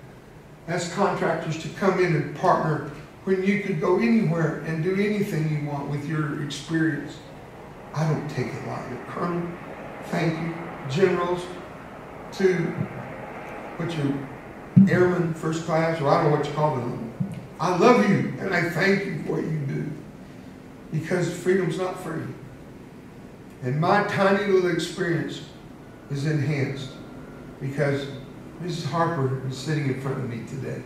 As contractors, to come in and partner when you could go anywhere and do anything you want with your experience. I don't take it lightly. Colonel, thank you. Generals, to what your airmen, first class, or I don't know what you call them. I love you, and I thank you for what you do. Because freedom's not free. And my tiny little experience is enhanced because Mrs. Harper is sitting in front of me today.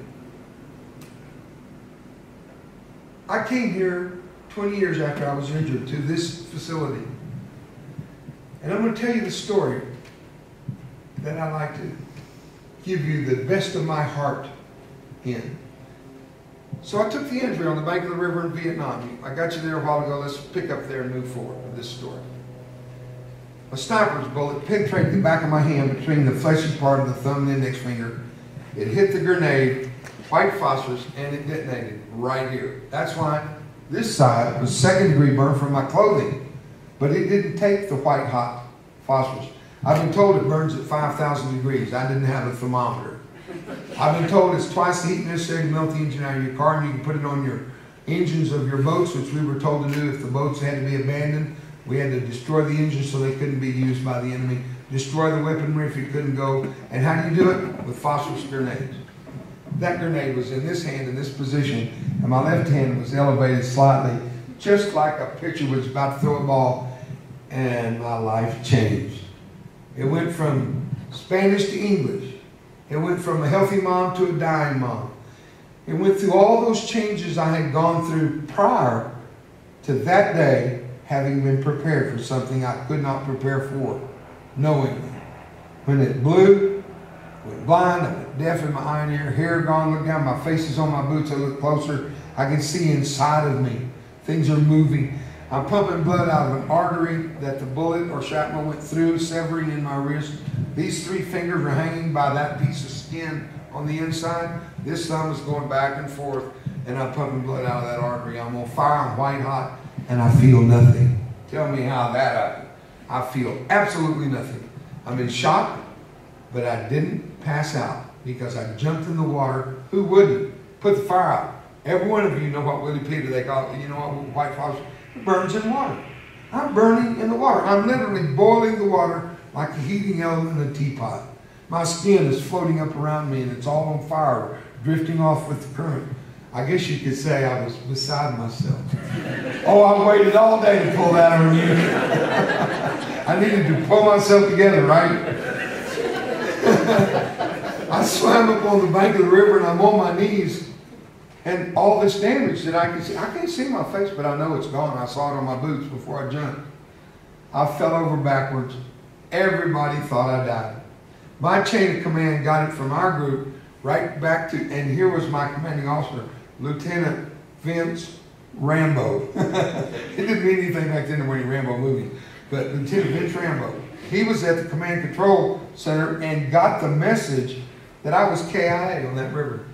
I came here 20 years after I was injured to this facility. And I'm going to tell you the story that I like to give you the best of my heart in. So I took the injury on the bank of the river in Vietnam. I got you there a while ago. Let's pick up there and move forward with this story. A sniper's bullet penetrated the back of my hand between the fleshy part of the thumb and index finger. It hit the grenade, white phosphorus, and it detonated right here. That's why this side was second-degree burn from my clothing. But it didn't take the white hot phosphorus. I've been told it burns at 5,000 degrees. I didn't have a thermometer. I've been told it's twice the heat necessary to melt the engine out of your car, and you can put it on your engines of your boats, which we were told to do if the boats had to be abandoned. We had to destroy the engines so they couldn't be used by the enemy, destroy the weaponry if it couldn't go. And how do you do it? With phosphorus grenades. That grenade was in this hand, in this position, and my left hand was elevated slightly, just like a pitcher was about to throw a ball, and my life changed. It went from Spanish to English. It went from a healthy mom to a dying mom. It went through all those changes I had gone through prior to that day, having been prepared for something I could not prepare for, knowingly. When it blew, I went blind, I went deaf in my eye and ear, hair gone, look down, my face is on my boots, I look closer, I can see inside of me. Things are moving. I'm pumping blood out of an artery that the bullet or shrapnel went through, severing in my wrist. These three fingers are hanging by that piece of skin on the inside. This thumb is going back and forth, and I'm pumping blood out of that artery. I'm on fire, I'm white hot, and I feel nothing. Tell me how that happened. I feel absolutely nothing. I'm in shock, but I didn't pass out because I jumped in the water. Who wouldn't? Put the fire out. Every one of you know what Willie Peter, they call it. You know what white phosphorus? It burns in water. I'm burning in the water. I'm literally boiling the water like a heating element in a teapot. My skin is floating up around me and it's all on fire, drifting off with the current. I guess you could say I was beside myself. Oh, I waited all day to pull that on you. I needed to pull myself together, right? I swam up on the bank of the river and I'm on my knees. And all this damage that I can see, I can't see my face, but I know it's gone. I saw it on my boots before I jumped. I fell over backwards. Everybody thought I died. My chain of command got it from our group right back to, and here was my commanding officer, Lieutenant Vince Rambo. It didn't mean anything back then when he Rambo movies, but Lieutenant Vince Rambo. He was at the command control center and got the message that I was KIA on that river.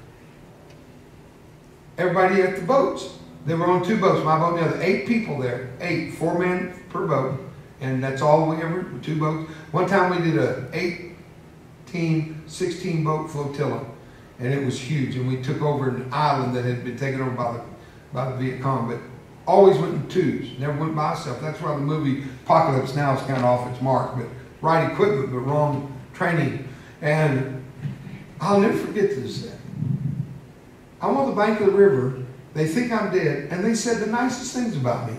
Everybody at the boats. They were on two boats, my boat and the other. 8 people there. 8, 4 men per boat. And that's all we ever, 2 boats. One time we did a 8-team, 16-boat flotilla. And it was huge. And we took over an island that had been taken over by the Viet Cong. But always went in 2s. Never went by itself. That's why the movie Apocalypse Now is kind of off its mark. But right equipment, but wrong training. And I'll never forget this. I'm on the bank of the river. They think I'm dead, and they said the nicest things about me.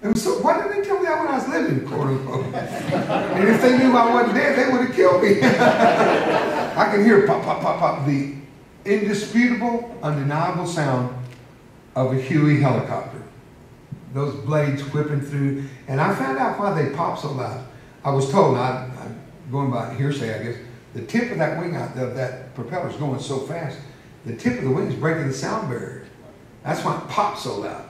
And so, why didn't they tell me that when I was living, quote unquote? And if they knew I wasn't dead, they would have killed me. I can hear pop, pop, pop, pop, the indisputable, undeniable sound of a Huey helicopter. Those blades whipping through, and I found out why they pop so loud. I was told, I'm going by hearsay, I guess, the tip of that wing, of that propeller is going so fast. The tip of the wing is breaking the sound barrier. That's why it pops so loud.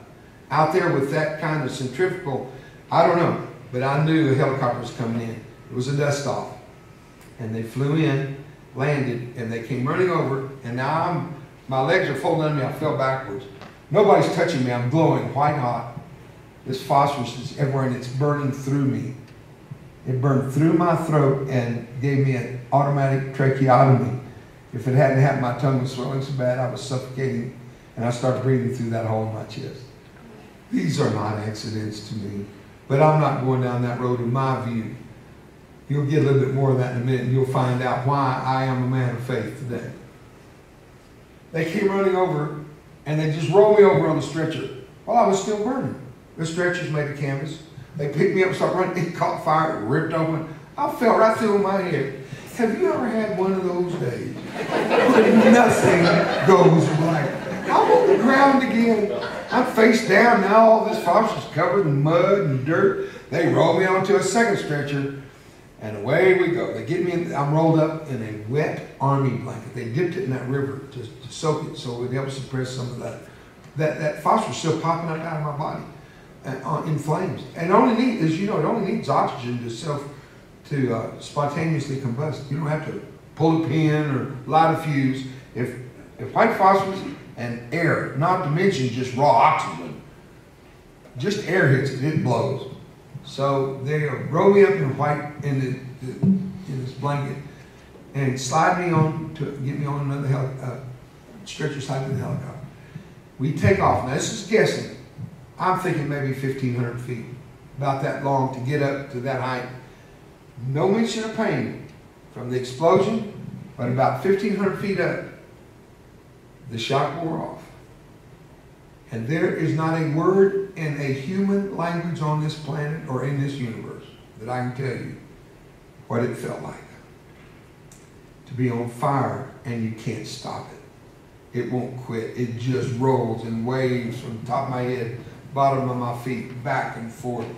Out there with that kind of centrifugal, I don't know, but I knew a helicopter was coming in. It was a dust-off. And they flew in, landed, and they came running over, and now my legs are folded under me, I fell backwards. Nobody's touching me, I'm glowing white hot. This phosphorus is everywhere, and it's burning through me. It burned through my throat and gave me an automatic tracheotomy. If it hadn't happened, my tongue was swelling so bad I was suffocating, and I started breathing through that hole in my chest. These are not accidents to me, but I'm not going down that road in my view. You'll get a little bit more of that in a minute, and you'll find out why I am a man of faith today. They came running over, and they just rolled me over on the stretcher while I was still burning. The stretcher's made of canvas. They picked me up, started running. It caught fire, it ripped open. I fell right through my head. Have you ever had one of those days when nothing goes right? I'm on the ground again. I'm face down now. All this phosphorus covered in mud and dirt. They roll me onto a second stretcher, and away we go. They get me in. I'm rolled up in a wet army blanket. They dipped it in that river to soak it, so it would help suppress some of that phosphorus still popping up out of my body in flames. And only need, as you know, it only needs oxygen to spontaneously combust. You don't have to pull a pin or light a fuse. If white phosphorus and air, not to mention just raw oxygen, just air hits it, it blows. So they roll me up in this blanket and slide me on to get me on another stretcher side of the helicopter. We take off. Now this is guessing. I'm thinking maybe 1,500 feet, about that long to get up to that height. No mention of pain from the explosion, but about 1,500 feet up, the shock wore off. And there is not a word in a human language on this planet or in this universe that I can tell you what it felt like. To be on fire and you can't stop it. It won't quit. It just rolls in waves from the top of my head, bottom of my feet, back and forth.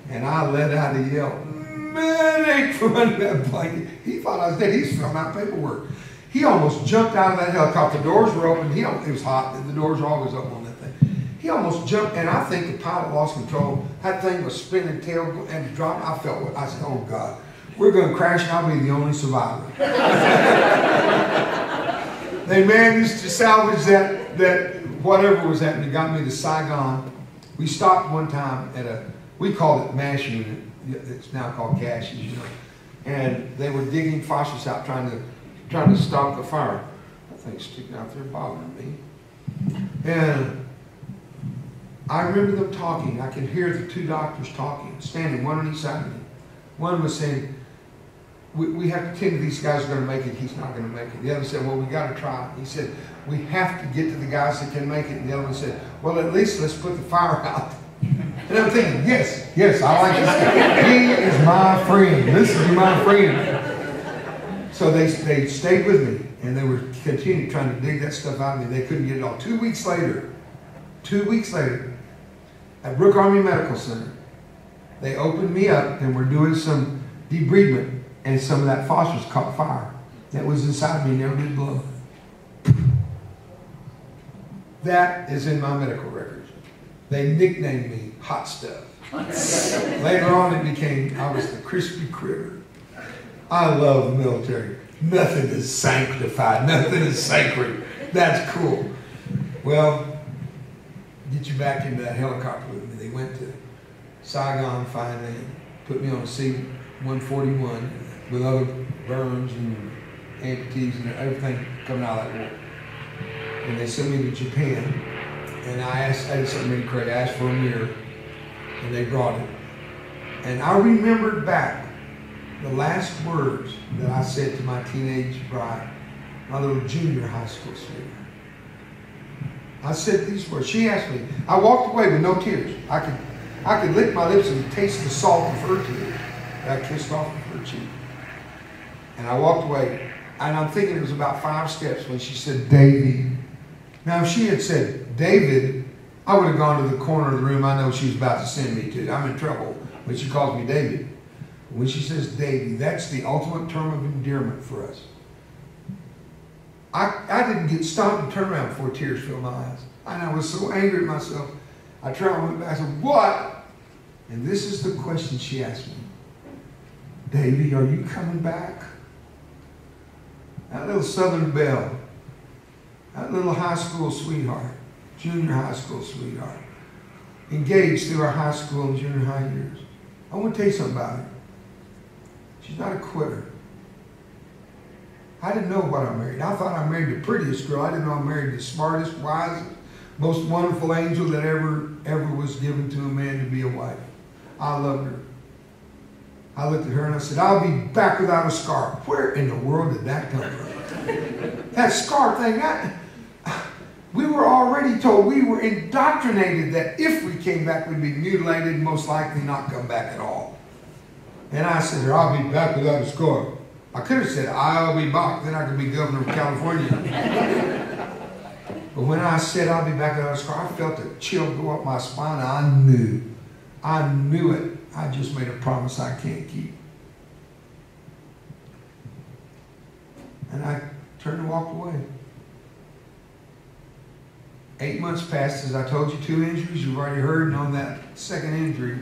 And I let out a yell, medic, from under that blanket. He thought I was dead. He's filling out paperwork. He almost jumped out of that helicopter. The doors were open. It was hot. The doors are always open on that thing. He almost jumped, and I think the pilot lost control. That thing was spinning, tail and dropping. I said, oh God, we're going to crash and I'll be the only survivor. They managed to salvage that whatever was happening. Got me to Saigon. We stopped one time at we called it MASH unit. It's now called caches, you know. And they were digging phosphorus out, trying to stop the fire. That thing's sticking out there bothering me. And I remember them talking. I could hear the two doctors talking, standing one on each side of me. One was saying, we have to tend to these guys are going to make it. He's not going to make it. The other said, well, we got to try. He said, we have to get to the guys that can make it. And the other one said, well, at least let's put the fire out. And I'm thinking, yes, I like this guy. He is my friend. This is my friend. So they stayed with me, and they were continuing trying to dig that stuff out of me. They couldn't get it all. 2 weeks later, at Brooke Army Medical Center, they opened me up and were doing some debridement, and some of that phosphorus caught fire that was inside me, never did blow. That is in my medical records. They nicknamed me Hot Stuff. Later on I was the crispy critter. I love the military. Nothing is sanctified. Nothing is sacred. That's cool. Well, get you back into that helicopter with me. They went to Saigon finally, put me on a C-141 with other burns and amputees and everything coming out of that war. And they sent me to Japan. And I did something really crazy. I asked for a mirror, and they brought it. And I remembered back the last words that I said to my teenage bride, my little junior high school sweetheart. I said these words. She asked me. I walked away with no tears. I could lick my lips and taste the salt of her tears that I kissed off of her cheek. And I walked away, and I'm thinking it was about 5 steps when she said, Davy. Now, if she had said, David, I would have gone to the corner of the room I know she was about to send me to. I'm in trouble when she calls me David. When she says Davy, that's the ultimate term of endearment for us. I didn't get stopped and turn around before tears filled my eyes. And I was so angry at myself. I went back and said, what? And this is the question she asked me. Davy, are you coming back? That little Southern belle. That little high school sweetheart, junior high school She's not a quitter. I didn't know what I married. I thought I married the prettiest girl. I didn't know I married the smartest, wisest, most wonderful angel that ever was given to a man to be a wife. I loved her. I looked at her and I said, I'll be back without a scar. Where in the world did that come from? That scar thing, we were already told, we were indoctrinated that if we came back, we'd be mutilated and most likely not come back at all. And I said, I'll be back without a scar. I could have said, I'll be back, then I could be governor of California. But when I said, I'll be back without a scar, I felt a chill go up my spine. I knew it. I just made a promise I can't keep. And I turned and walked away. 8 months passed, as I told you, 2 injuries. You've already heard, and on that second injury,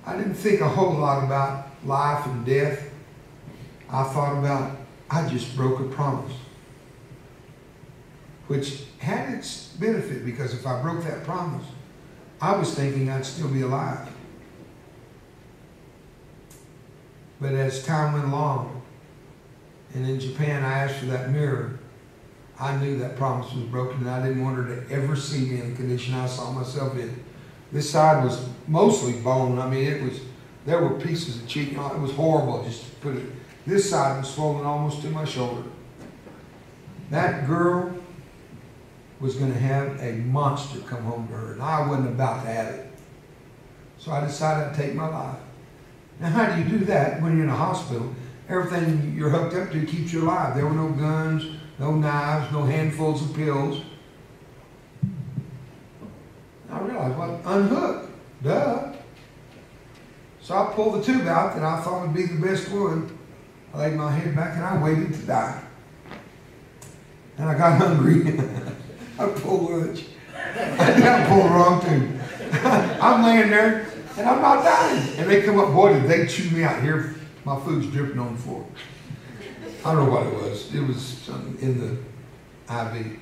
I didn't think a whole lot about life and death. I thought about, I just broke a promise. Which had its benefit, because if I broke that promise, I was thinking I'd still be alive. But as time went along, and in Japan I asked for that mirror, I knew that promise was broken, and I didn't want her to ever see me in the condition I saw myself in. This side was mostly bone. I mean, there were pieces of cheek. It was horrible, just to put it. This side was swollen almost to my shoulder. That girl was going to have a monster come home to her, and I wasn't about to have it. So I decided I'd take my life. Now, how do you do that when you're in a hospital? Everything you're hooked up to keeps you alive. There were no guns, no knives, no handfuls of pills. I realized, well, unhook. Duh. So I pulled the tube out that I thought would be the best one. I laid my head back and I waited to die. And I got hungry. I pulled lunch. I pulled the wrong tube. I'm laying there and I'm not dying. And they come up, boy, did they chew me out. Here, my food's dripping on the floor. I don't know what it was. It was something in the IV.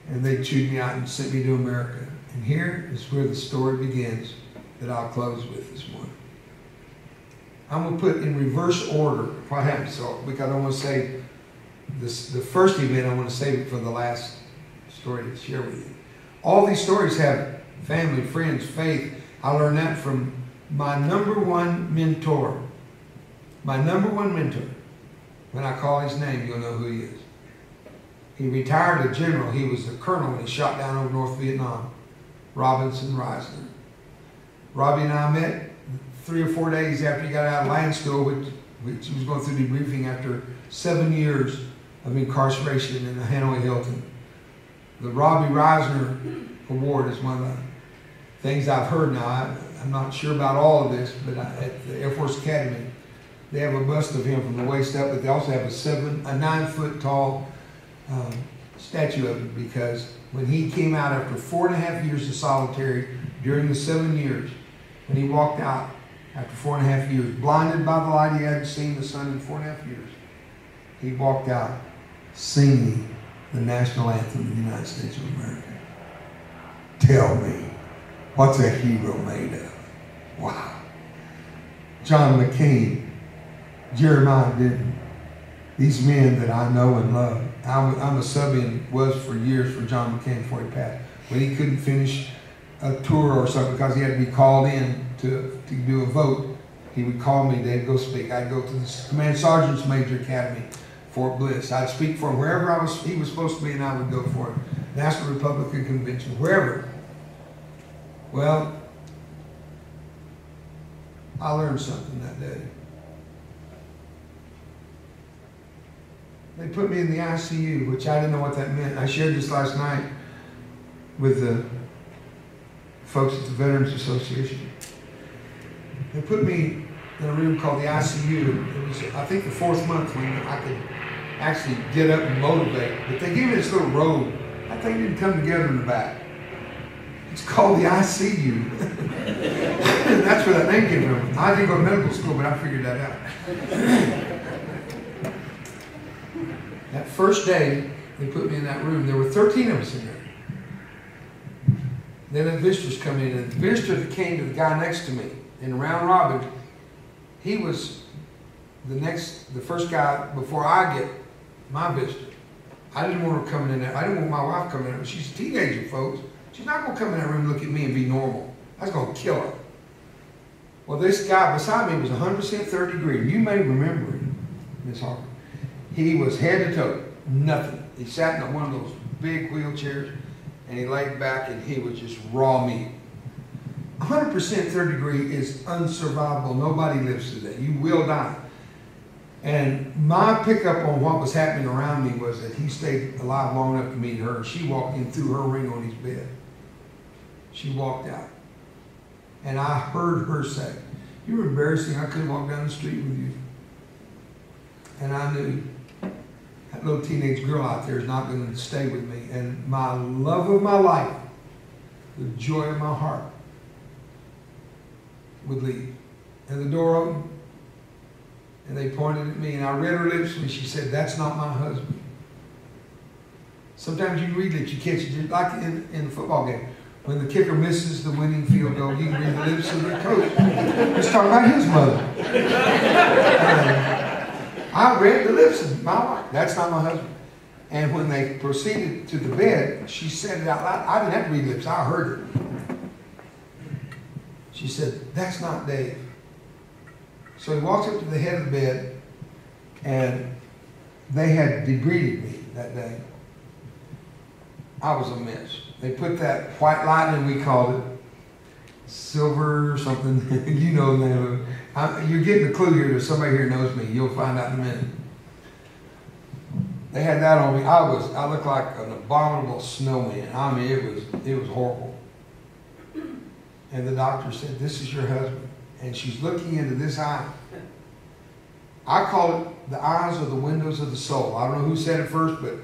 And they chewed me out and sent me to America. And here is where the story begins that I'll close with this morning. I'm going to put in reverse order what happened, so, because I want to say this, the first event, I want to save it for the last story to share with you. All these stories have family, friends, faith. I learned that from my #1 mentor. My #1 mentor. When I call his name, you'll know who he is. He retired a general. He was a colonel when he shot down over North Vietnam. Robinson Reisner. Robbie and I met 3 or 4 days after he got out of land school, which he was going through debriefing after 7 years of incarceration in the Hanoi Hilton. The Robbie Reisner Award is one of the things I've heard now. I'm not sure about all of this, but at the Air Force Academy, they have a bust of him from the waist up, but they also have a 9-foot tall statue of him, because when he came out after 4.5 years of solitary, during the 7 years, when he walked out after 4.5 years, blinded by the light, he hadn't seen the sun in 4.5 years, he walked out singing the national anthem of the United States of America. Tell me, what's a hero made of? Wow. John McCain, Jeremiah Denton, these men that I know and love. I'm a sub-in, was for years for John McCain before he passed. When he couldn't finish a tour or something because he had to be called in to do a vote, he would call me, they'd go speak. I'd go to the Command Sergeant's Major Academy, Fort Bliss. I'd speak for him wherever he was supposed to be, and I would go for him. National Republican Convention, wherever. Well, I learned something that day. They put me in the ICU, which I didn't know what that meant. I shared this last night with the folks at the Veterans Association. They put me in a room called the ICU. It was, I think, the 4th month when I could actually get up and motivate. But they gave me this little robe. That thing didn't come together in the back. It's called the ICU. That's where that name came from. I didn't go to medical school, but I figured that out. That first day, they put me in that room. There were 13 of us in there. Then the visitors come in, and the visitor that came to the guy next to me in the round robin, he was the first guy, before I get my visitor, I didn't want her coming in there. I didn't want my wife coming in there. She's a teenager, folks. She's not going to come in that room and look at me and be normal. That's going to kill her. Well, this guy beside me was 100% third degree. You may remember him, Miss Harper. He was head to toe, nothing. He sat in one of those big wheelchairs, and he laid back, and he was just raw meat. 100% third degree is unsurvivable. Nobody lives through that. You will die. And my pickup on what was happening around me was that he stayed alive long enough to meet her. She walked in through her ring on his bed. She walked out. And I heard her say, "You were embarrassing. I couldn't walk down the street with you." And I knew that little teenage girl out there is not going to stay with me. And my love of my life, the joy of my heart, would leave. And the door opened, and they pointed at me, and I read her lips, and she said, "That's not my husband." Sometimes you read lips, you catch it, just like in the football game. When the kicker misses the winning field goal, you can read the lips of the coach. He's talking about his mother. I read the lips of my wife. That's not my husband. And when they proceeded to the bed, she said it out loud. I didn't have to read lips. I heard it. She said, "That's not Dave." So he walks up to the head of the bed, and they had debrided me that day. I was a mess. They put that white lightning, we called it, silver or something. You know the name of it. You're getting the clue here. There's somebody here knows me. You'll find out in a minute. They had that on me. I looked like an abominable snowman. I mean, it was horrible. And the doctor said, "This is your husband." And she's looking into this eye. I call it the eyes are the windows of the soul. I don't know who said it first, but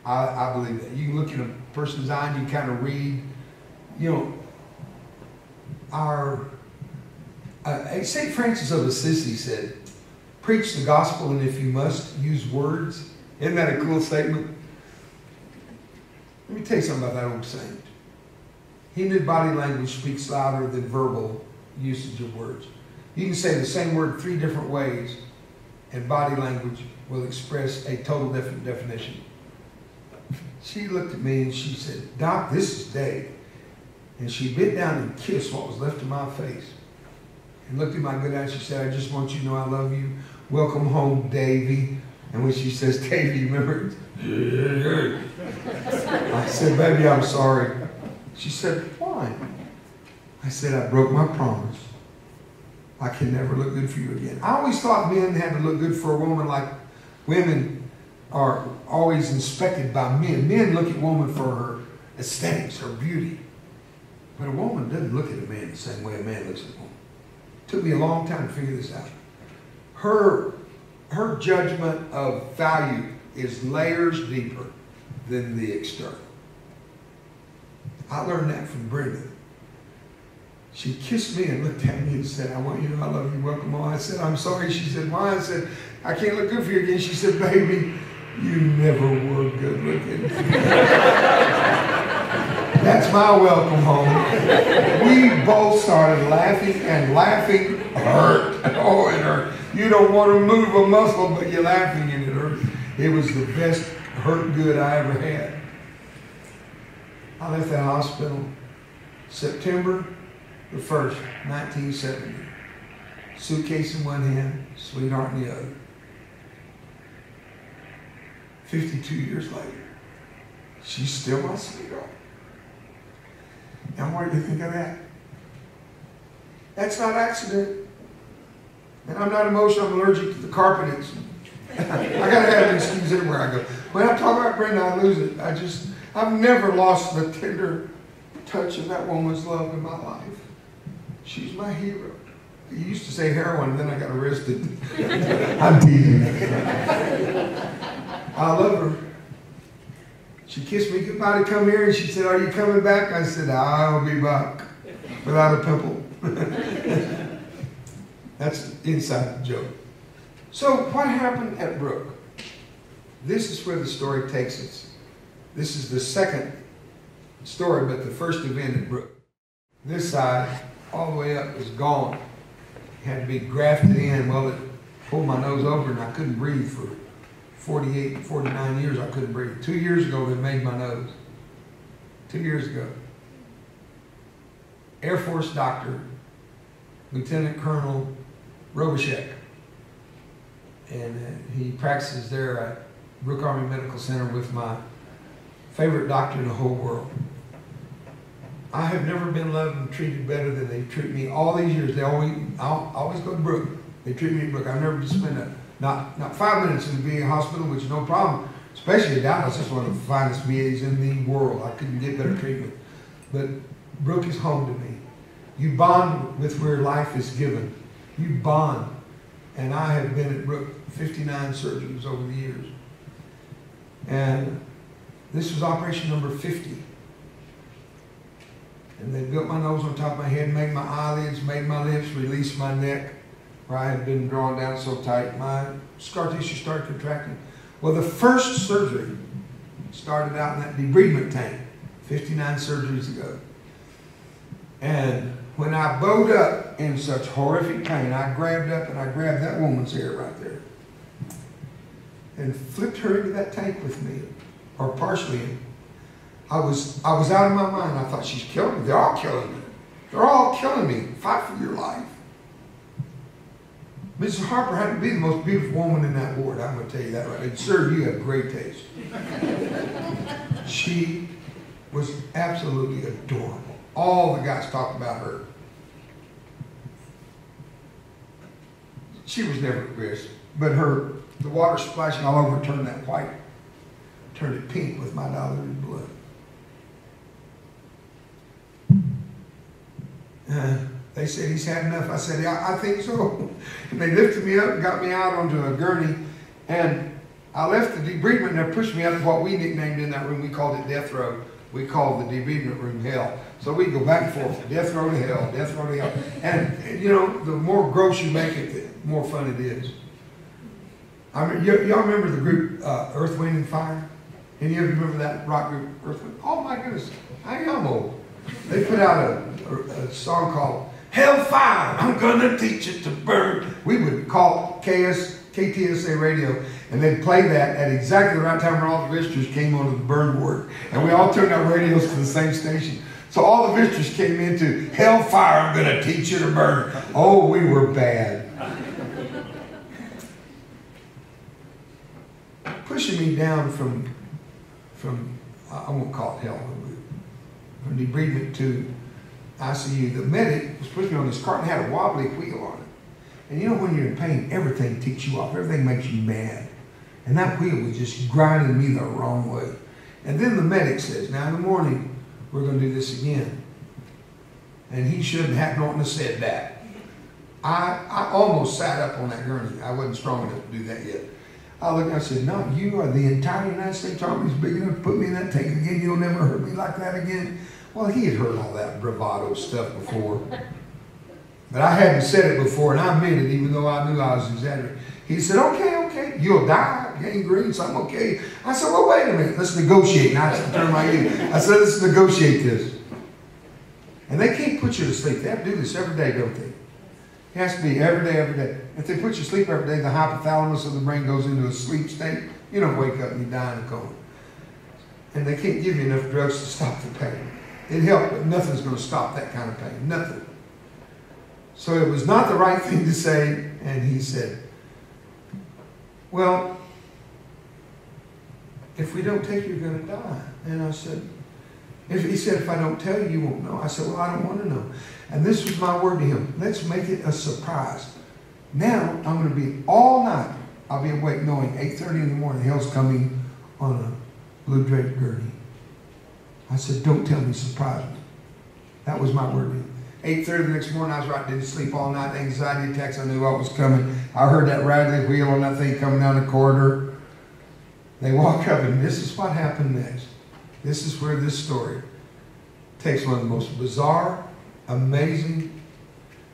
I believe that. You can look in a person's eye and you kind of read, St. Francis of Assisi said, "Preach the gospel, and if you must, use words." Isn't that a cool statement? Let me tell you something about that old saint. He knew body language speaks louder than verbal usage of words. You can say the same word 3 different ways, and body language will express a total different definition. She looked at me and she said, "Doc, this is Dave." And she bit down and kissed what was left of my face. And looked at my good eye and she said, "I just want you to know I love you. Welcome home, Davy." And when she says Davy, remember? I said, "Baby, I'm sorry." She said, "Why?" I said, "I broke my promise. I can never look good for you again." I always thought men had to look good for a woman like women are always inspected by men. Men look at a woman for her aesthetics, her beauty. But a woman doesn't look at a man the same way a man looks at a woman. It took me a long time to figure this out. Her judgment of value is layers deeper than the external. I learned that from Brenda. She kissed me and looked at me and said, "I want you to know I love you. Welcome home." I said, "I'm sorry." She said, "Why?" I said, "I can't look good for you again." She said, "Baby, you never were good looking." That's my welcome home. We both started laughing, and laughing hurt. Oh, it hurt. You don't want to move a muscle, but you're laughing and it hurt. It was the best hurt good I ever had. I left that hospital September the 1st, 1970. Suitcase in one hand, sweetheart in the other. 52 years later, she's still my sweetheart. And what do you think of that? That's not accident. And I'm not emotional, I'm allergic to the carpet. I gotta have an excuse everywhere I go. When I talk about Brenda, I lose it. I've never lost the tender touch of that woman's love in my life. She's my hero. You used to say heroin, then I got arrested. I'm teasing. I love her. She kissed me goodbye to come here, and she said, "Are you coming back?" I said, "I'll be back without a pimple." That's inside the joke. So what happened at Brook? This is where the story takes us. This is the second story, but the first event at Brook. This side, all the way up, is gone. It had to be grafted in. Well, pulled my nose over and I couldn't breathe for 48, 49 years. I couldn't breathe. 2 years ago, they made my nose. 2 years ago. Air Force doctor, Lieutenant Colonel Roever, and he practices there at Brooke Army Medical Center with my favorite doctor in the whole world. I have never been loved and treated better than they treat me all these years. I always go to Brooke. They treat me at Brooke. I've never just spent not 5 minutes in the VA hospital, which is no problem. Especially in Dallas, it's one of the finest VAs in the world. I couldn't get better treatment. But Brooke is home to me. You bond with where life is given. You bond. And I have been at Brooke 59 surgeries over the years. And this was operation number 50. And they built my nose on top of my head, made my eyelids, made my lips, released my neck, where I had been drawn down so tight. My scar tissue started contracting. Well, the first surgery started out in that debridement tank 59 surgeries ago. And when I bowed up in such horrific pain, I grabbed up and I grabbed that woman's hair right there and flipped her into that tank with me, or partially in. I was out of my mind. I thought, she's killing me. They're all killing me. They're all killing me. Fight for your life. Mrs. Harper had to be the most beautiful woman in that ward. I'm going to tell you that right. And sir, you have great taste. She was absolutely adorable. All the guys talked about her. She was never at risk, but the water splashing all over turned that white, turned it pink with my diluted blood. They said, he's had enough. I said, yeah, I think so. And they lifted me up and got me out onto a gurney. And I left the debridement and they pushed me up to what we nicknamed in that room. We called it death row. We called the debridement room hell. So we go back and forth, death row to hell, death row to hell. And you know, the more gross you make it, the more fun it is. I mean, y'all remember the group Earth, Wind, and Fire? Any of you remember that rock group, Earth, Wind? Oh my goodness, I am old. They put out a song called Hellfire, I'm gonna teach it to burn. We would call KTSA radio, and they'd play that at exactly the right time when all the visitors came onto the burn ward. And we all turned our radios to the same station. So all the visitors came into Hellfire, I'm gonna teach you to burn. Oh, we were bad. Pushing me down from I won't call it hell, from debridement to ICU. The medic was pushing me on this cart and had a wobbly wheel on it. And you know, when you're in pain, everything ticks you off. Everything makes you mad. And that wheel was just grinding me the wrong way. And then the medic says, now in the morning, we're going to do this again. And he shouldn't have not said that. I almost sat up on that gurney. I wasn't strong enough to do that yet. I looked and I said, no, you are the entire United States Army is big enough to put me in that tank again. You'll never hurt me like that again. Well, he had heard all that bravado stuff before. But I hadn't said it before, and I meant it, even though I knew I was exaggerating. He said, okay, you'll die, gangrene, so I'm okay. I said, well, wait a minute, let's negotiate. And I turned my head. I said, let's negotiate this. And they can't put you to sleep. They have to do this every day, don't they? It has to be every day. If they put you to sleep every day, the hypothalamus of the brain goes into a sleep state. You don't wake up and you die in a coma. And they can't give you enough drugs to stop the pain. It helped, but nothing's going to stop that kind of pain. Nothing. So it was not the right thing to say. And he said, well, if we don't take you, you're going to die. And I said, he said, if I don't tell you, you won't know. I said, well, I don't want to know. And this was my word to him. Let's make it a surprise. Now, I'm going to be all night. I'll be awake knowing 8:30 in the morning, hell's coming on a blue draped gurney. I said, don't tell me, surprise me. That was my word to him. 8:30 the next morning, I was right, didn't sleep all night, anxiety attacks, I knew what was coming. I heard that rattling wheel on that thing coming down the corridor. They walk up, and this is what happened next. This is where this story takes one of the most bizarre, amazing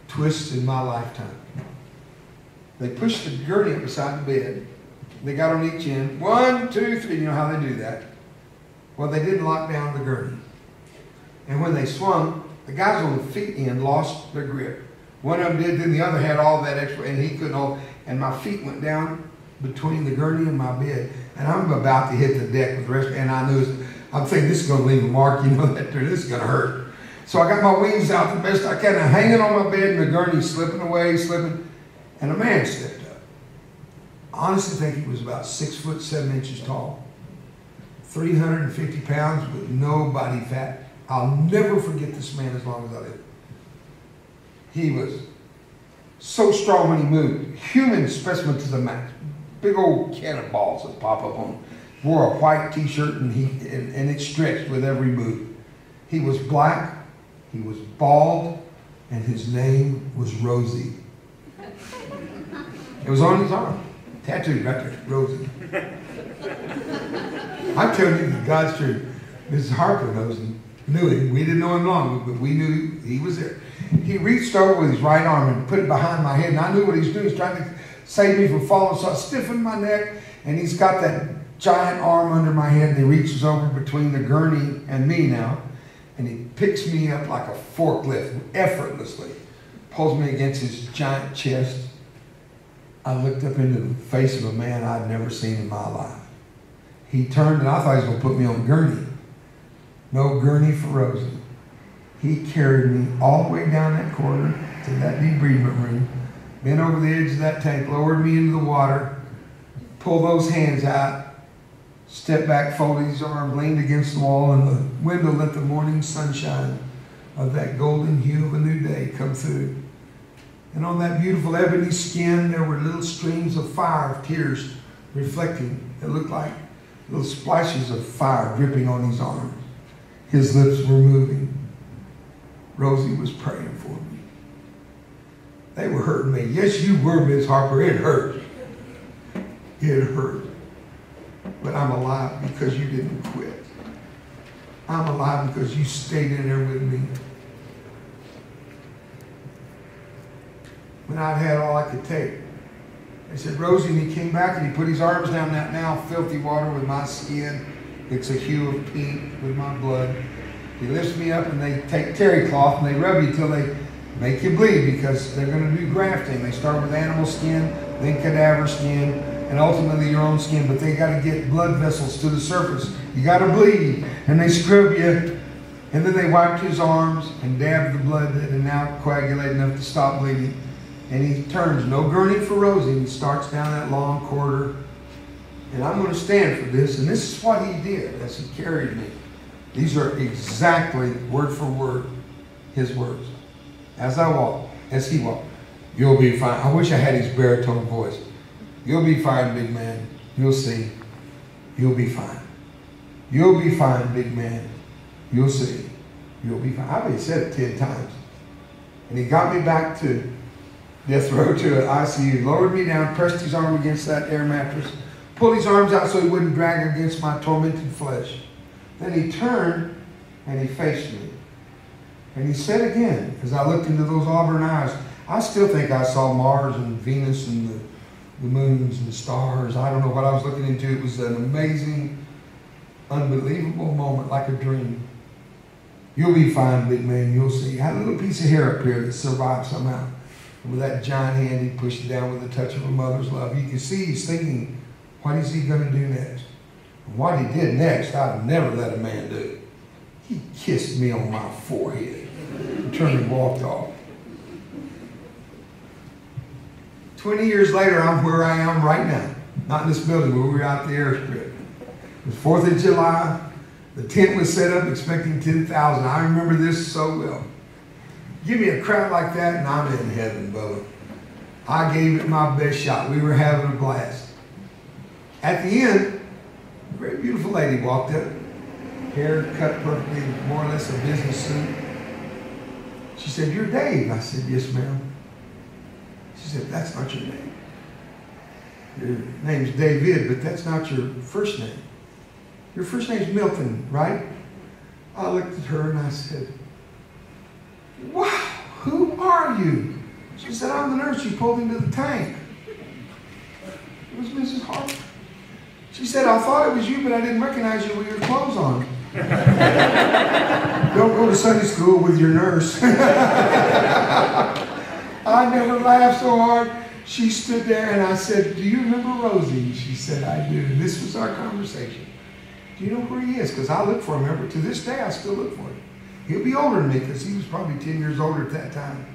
twists in my lifetime. They pushed the gurney up beside the bed. They got on each end. 1, 2, 3. You know how they do that. Well, they didn't lock down the gurney. And when they swung, the guys on the feet end lost their grip. One of them did, then the other had all that extra, and he couldn't hold. and my feet went down between the gurney and my bed, and I'm about to hit the deck with the rest, and I knew, I'm thinking this is going to leave a mark, you know, that this is going to hurt. So I got my wings out the best I can, and hanging on my bed, and the gurney slipping away, and a man stepped up. I honestly think he was about 6 foot 7 inches tall, 350 pounds with no body fat. I'll never forget this man as long as I live. He was so strong when he moved, human specimen to the max, big old cannonballs that pop up on him. Wore a white t-shirt and it stretched with every move. He was black, he was bald, and his name was Rosie. It was on his arm, tattooed right there, Rosie. I'm telling you God's truth. Mrs. Harper knows him, knew him. We didn't know him long, but we knew he was there. He reached over with his right arm and put it behind my head, and I knew what he was doing. He was trying to save me from falling, so I stiffened my neck, and he's got that giant arm under my head, and he reaches over between the gurney and me now, and he picks me up like a forklift, effortlessly, pulls me against his giant chest. I looked up into the face of a man I'd never seen in my life. He turned, and I thought he was going to put me on a gurney. No gurney for Rosie. He carried me all the way down that corridor to that debridement room, bent over the edge of that tank, lowered me into the water, pulled those hands out, stepped back, folded his arms, leaned against the wall, and the window let the morning sunshine of that golden hue of a new day come through. And on that beautiful ebony skin, there were little streams of fire, of tears reflecting. It looked like little splashes of fire dripping on his arms. His lips were moving. Rosie was praying for me. They were hurting me. Yes, you were, Miss Harper. It hurt. It hurt. But I'm alive because you didn't quit. I'm alive because you stayed in there with me. When I'd had all I could take, they said, Rosie, and he came back and he put his arms down that now filthy water with my skin. It's a hue of pink with my blood. He lifts me up and they take terry cloth and they rub you till they make you bleed because they're going to do grafting. They start with animal skin, then cadaver skin, and ultimately your own skin. But they got to get blood vessels to the surface. You got to bleed. And they scrub you. And then they wiped his arms and dabbed the blood that had now coagulated enough to stop bleeding. And he turns, no gurney for Rosie, and he starts down that long corridor. And I'm going to stand for this. And this is what he did as he carried me. These are exactly, word for word, his words. As I walk, as he walked, you'll be fine. I wish I had his baritone voice. You'll be fine, big man. You'll see. You'll be fine. You'll be fine, big man. You'll see. You'll be fine. I bet he said it 10 times. And he got me back to death row, to an ICU, lowered me down, pressed his arm against that air mattress, pulled his arms out so he wouldn't drag against my tormented flesh. Then he turned and he faced me. And he said again, as I looked into those auburn eyes, I still think I saw Mars and Venus and the moons and the stars. I don't know what I was looking into. It was an amazing, unbelievable moment, like a dream. You'll be fine, big man. You'll see. I had a little piece of hair up here that survived somehow. And with that giant hand, he pushed it down with the touch of a mother's love. You can see he's thinking, what is he going to do next? And what he did next, I'd never let a man do. He kissed me on my forehead and turned and walked off. 20 years later, I'm where I am right now. Not in this building, but we were out the airstrip. It was 4th of July. The tent was set up expecting 10,000. I remember this so well. Give me a crowd like that and I'm in heaven, Bubba. I gave it my best shot. We were having a blast. At the end, a very beautiful lady walked up. Hair cut perfectly, more or less a business suit. She said, "You're Dave." I said, "Yes, ma'am." She said, "That's not your name. Your name's David, but that's not your first name. Your first name's Milton, right?" I looked at her and I said, "Wow, who are you?" She said, "I'm the nurse you pulled into the tank." It was Mrs. Harper. She said, "I thought it was you, but I didn't recognize you with your clothes on." Don't go to Sunday school with your nurse. I never laughed so hard. She stood there and I said, do you remember Rosie? And she said, I do. And this was our conversation. Do you know where he is? Because I look for him. Remember, to this day, I still look for him. He'll be older than me because he was probably 10 years older at that time.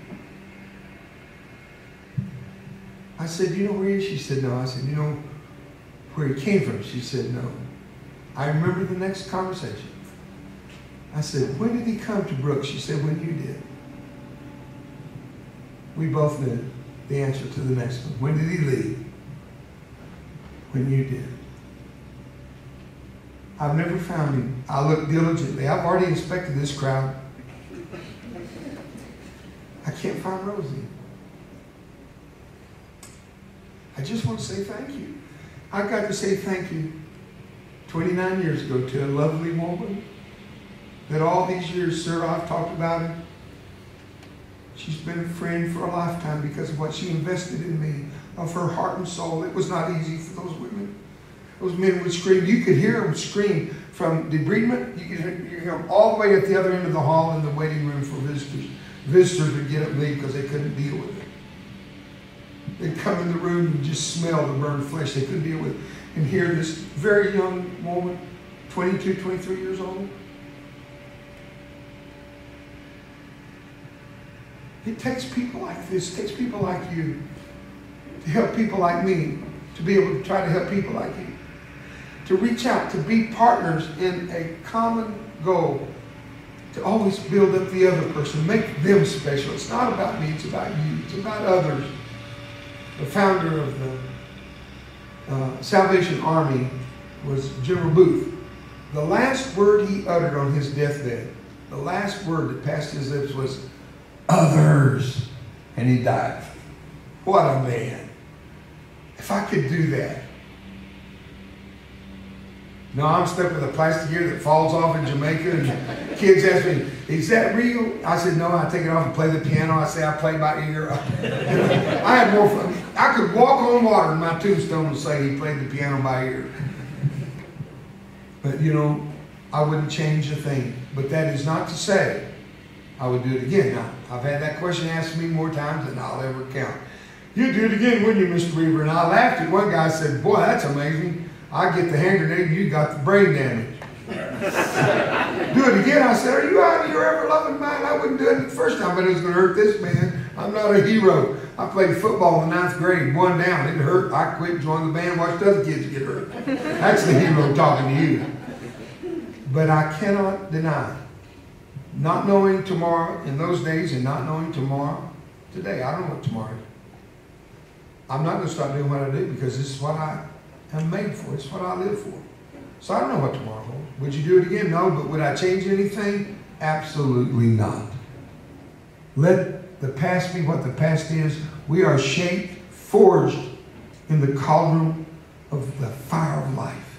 I said, do you know where he is? She said, no. I said, you know where he came from? She said, no. I remember the next conversation. I said, when did he come to Brooks? She said, when you did. We both knew the answer to the next one. When did he leave? When you did. I've never found him. I looked diligently. I've already inspected this crowd. I can't find Rosie. I just want to say thank you. I got to say thank you 29 years ago to a lovely woman that all these years, sir, I've talked about her. She's been a friend for a lifetime because of what she invested in me, of her heart and soul. It was not easy for those women. Those men would scream. You could hear them scream from debridement. You could hear them all the way at the other end of the hall in the waiting room for visitors. Visitors would get up and leave because they couldn't deal with it. They'd come in the room and just smell the burned flesh. They couldn't deal with it. And hear this very young woman, 22, 23 years old. It takes people like this, it takes people like you to help people like me, to be able to try to help people like you, to reach out, to be partners in a common goal, to always build up the other person, make them special. It's not about me, it's about you, it's about others. The founder of the Salvation Army was General Booth. The last word he uttered on his deathbed, the last word that passed his lips was, others. And he died. What a man. If I could do that. No, I'm stuck with a plastic ear that falls off in Jamaica, and kids ask me, is that real? I said, no, I take it off and play the piano. I say I play by ear. I had more fun. I could walk on water and my tombstone would say he played the piano by ear. But you know, I wouldn't change a thing. But that is not to say I would do it again. Now, I've had that question asked me more times than I'll ever count. You'd do it again, wouldn't you, Mr. Roever? And I laughed at one guy said, boy, that's amazing. I get the hand grenade and you got the brain damage. Do it again. I said, are you out of your ever-loving mind? I wouldn't do it the first time, but it was going to hurt this man. I'm not a hero. I played football in the 9th grade, 1 down. It hurt. I quit, joined the band, watched other kids get hurt. That's the hero talking to you. But I cannot deny, not knowing tomorrow in those days and not knowing tomorrow today. I don't know what tomorrow is. I'm not going to stop doing what I do because this is what I am made for. It's what I live for. So I don't know what tomorrow holds. Would you do it again? No. But would I change anything? Absolutely not. Let the past be what the past is. We are shaped, forged in the cauldron of the fire of life.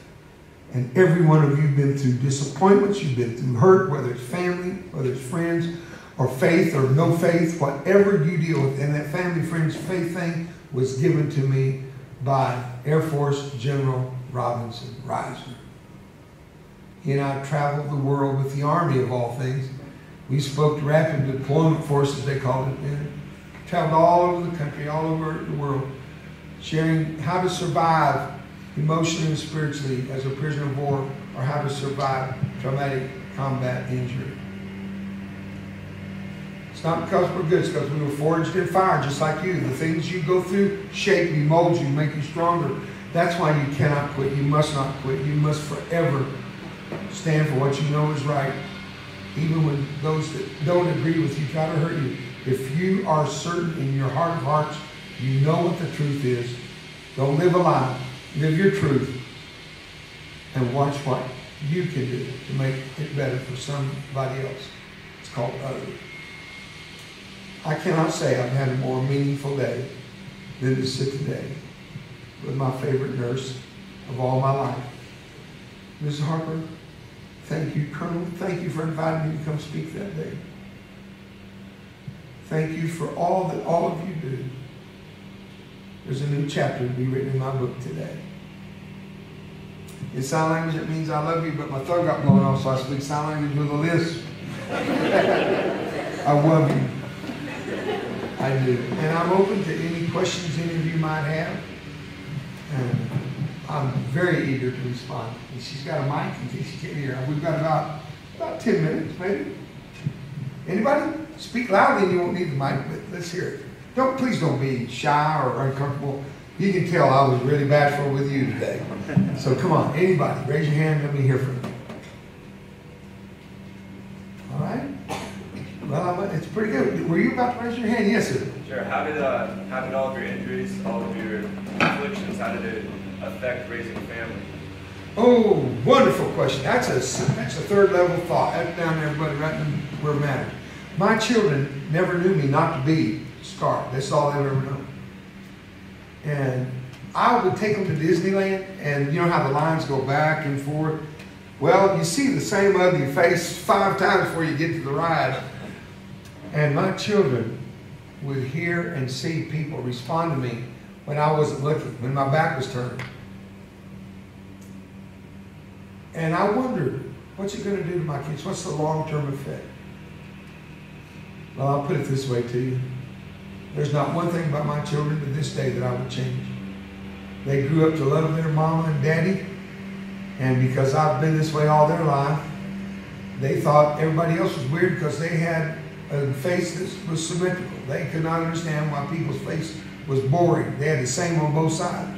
And every one of you have been through disappointments. You've been through hurt, whether it's family, whether it's friends, or faith or no faith, whatever you deal with. And that family, friends, faith thing was given to me by Air Force General Robinson Reisner. He and I traveled the world with the Army, of all things. We spoke to rapid deployment forces, they called it then. Traveled all over the country, all over the world, sharing how to survive emotionally and spiritually as a prisoner of war, or how to survive traumatic combat injury. It's not because we're good, it's because we were forged in fire, just like you. The things you go through shape you, mold you, make you stronger. That's why you cannot quit. You must not quit. You must forever stand for what you know is right, even when those that don't agree with you try to hurt you. If you are certain in your heart of hearts, you know what the truth is. Don't live a lie. Live your truth. And watch what you can do to make it better for somebody else. It's called others. I cannot say I've had a more meaningful day than to sit today with my favorite nurse of all my life. Mrs. Harper, thank you, Colonel. Thank you for inviting me to come speak that day. Thank you for all that all of you do. There's a new chapter to be written in my book today. In sign language, it means I love you, but my throat got blown off, so I speak sign language with a lisp. I love you. I do. And I'm open to any questions any of you might have. And I'm very eager to respond. And she's got a mic in case you can't hear her. We've got about 10 minutes, maybe. Anybody? Speak loudly, you won't need the mic, but let's hear it. Please don't be shy or uncomfortable. You can tell I was really bashful with you today. So come on, anybody, raise your hand, let me hear from you. All right? Well, it's pretty good. Were you about to raise your hand? Yes, sir. Sure. How did all of your injuries, all of your afflictions, how did it affect raising a family? Oh, wonderful question. That's a third level thought. That's down there, everybody, right in where it matters. My children never knew me not to be scarred. That's all they've ever known. And I would take them to Disneyland, and you know how the lines go back and forth? Well, you see the same ugly face 5 times before you get to the ride. And my children would hear and see people respond to me when I wasn't looking, when my back was turned. And I wondered, what's it going to do to my kids? What's the long-term effect? Well, I'll put it this way to you. There's not one thing about my children to this day that I would change. They grew up to love their mama and daddy, and because I've been this way all their life, they thought everybody else was weird because they had a face that was symmetrical. They could not understand why people's face was boring. They had the same on both sides.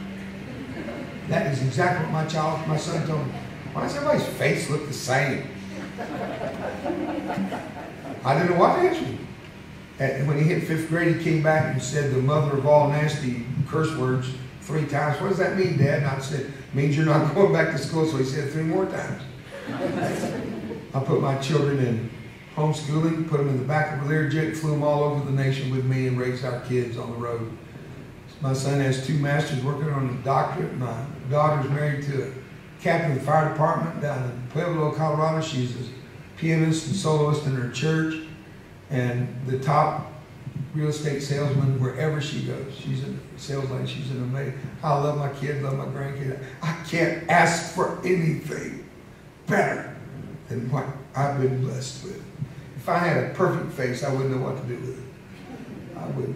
That is exactly what my son told me. Why does everybody's face look the same? I didn't know what to answer him. And when he hit 5th grade, he came back and said the mother of all nasty curse words 3 times. What does that mean, Dad? And I said, it means you're not going back to school. So he said 3 more times. I put my children in homeschooling, put them in the back of a Learjet, flew them all over the nation with me, and raised our kids on the road. My son has 2 masters, working on a doctorate. My daughter's married to a captain of the fire department down in Pueblo, Colorado. She's a pianist and soloist in her church, and the top real estate salesman wherever she goes. She's in sales lane. She's an amazing. I love my kids, love my grandkids. I can't ask for anything better than what I've been blessed with. If I had a perfect face, I wouldn't know what to do with it. I would.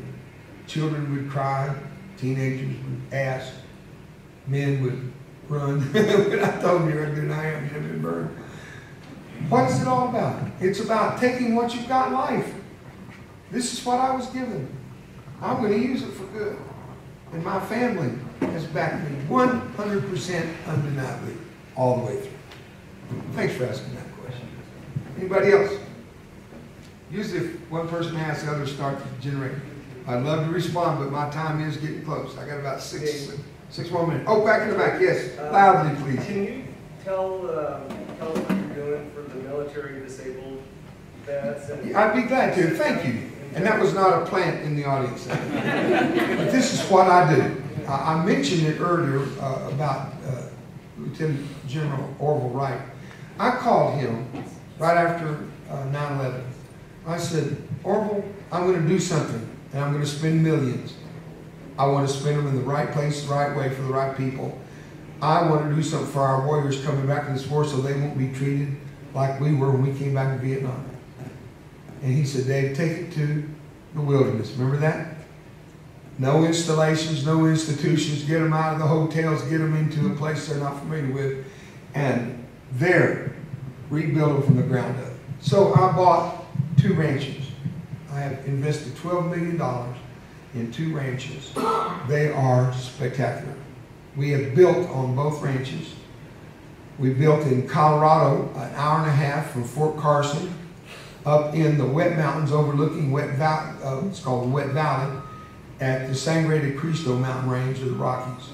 Children would cry, teenagers would ask, men would run. When I told them you're a good I am, you have been burned. What is it all about? It's about taking what you've got in life. This is what I was given. I'm going to use it for good. And my family has backed me 100% undeniably all the way through. Thanks for asking that question. Anybody else? Usually if one person asks, the others start to generate. I'd love to respond, but my time is getting close. I got about six more minutes. Oh, back in the back, yes. Loudly, please. Can you tell us what you're doing for the military disabled vets? I'd be glad to. Thank you. And that was not a plant in the audience. But this is what I do. I mentioned it earlier about Lieutenant General Orville Wright. I called him right after 9/11. I said, Orville, I'm going to do something, and I'm going to spend millions. I want to spend them in the right place, the right way, for the right people. I want to do something for our warriors coming back to this war so they won't be treated like we were when we came back to Vietnam. And he said, Dave, take it to the wilderness. Remember that? No installations, no institutions. Get them out of the hotels. Get them into a place they're not familiar with. And there, rebuild them from the ground up. So I bought 2 ranches. I have invested $12 million in 2 ranches. They are spectacular. We have built on both ranches. We built in Colorado, an hour and a half from Fort Carson, up in the wet mountains overlooking Wet Valley, it's called Wet Valley, at the Sangre de Cristo mountain range of the Rockies.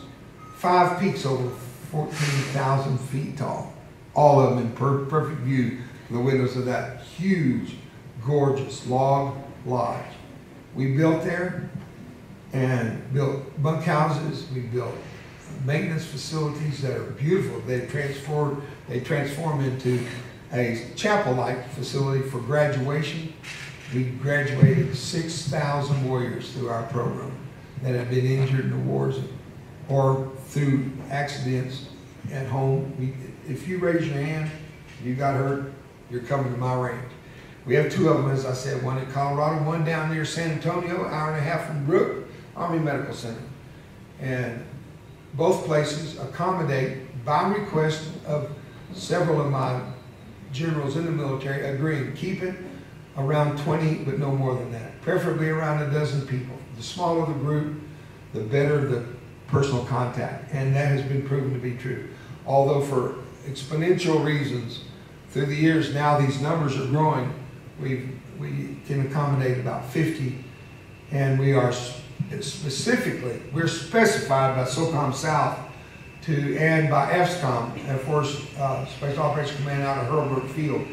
5 peaks over 14,000 feet tall. All of them in perfect view of the windows of that huge, gorgeous log lodge. We built there and built bunkhouses. We built maintenance facilities that are beautiful. They transform into a chapel-like facility for graduation. We graduated 6,000 warriors through our program that have been injured in the wars or through accidents at home. If you raise your hand, you got hurt, you're coming to my range. We have 2 of them, as I said, one in Colorado, one down near San Antonio, hour and a half from Brooke, Army Medical Center. And both places accommodate, by request of several of my generals in the military, agreeing, keep it around 20, but no more than that. Preferably around a dozen people. The smaller the group, the better the personal contact. And that has been proven to be true. Although for exponential reasons, through the years now these numbers are growing. We can accommodate about 50, and we're specified by SOCOM South and by FSCOM, Air Force Special Operations Command out of Roever Field.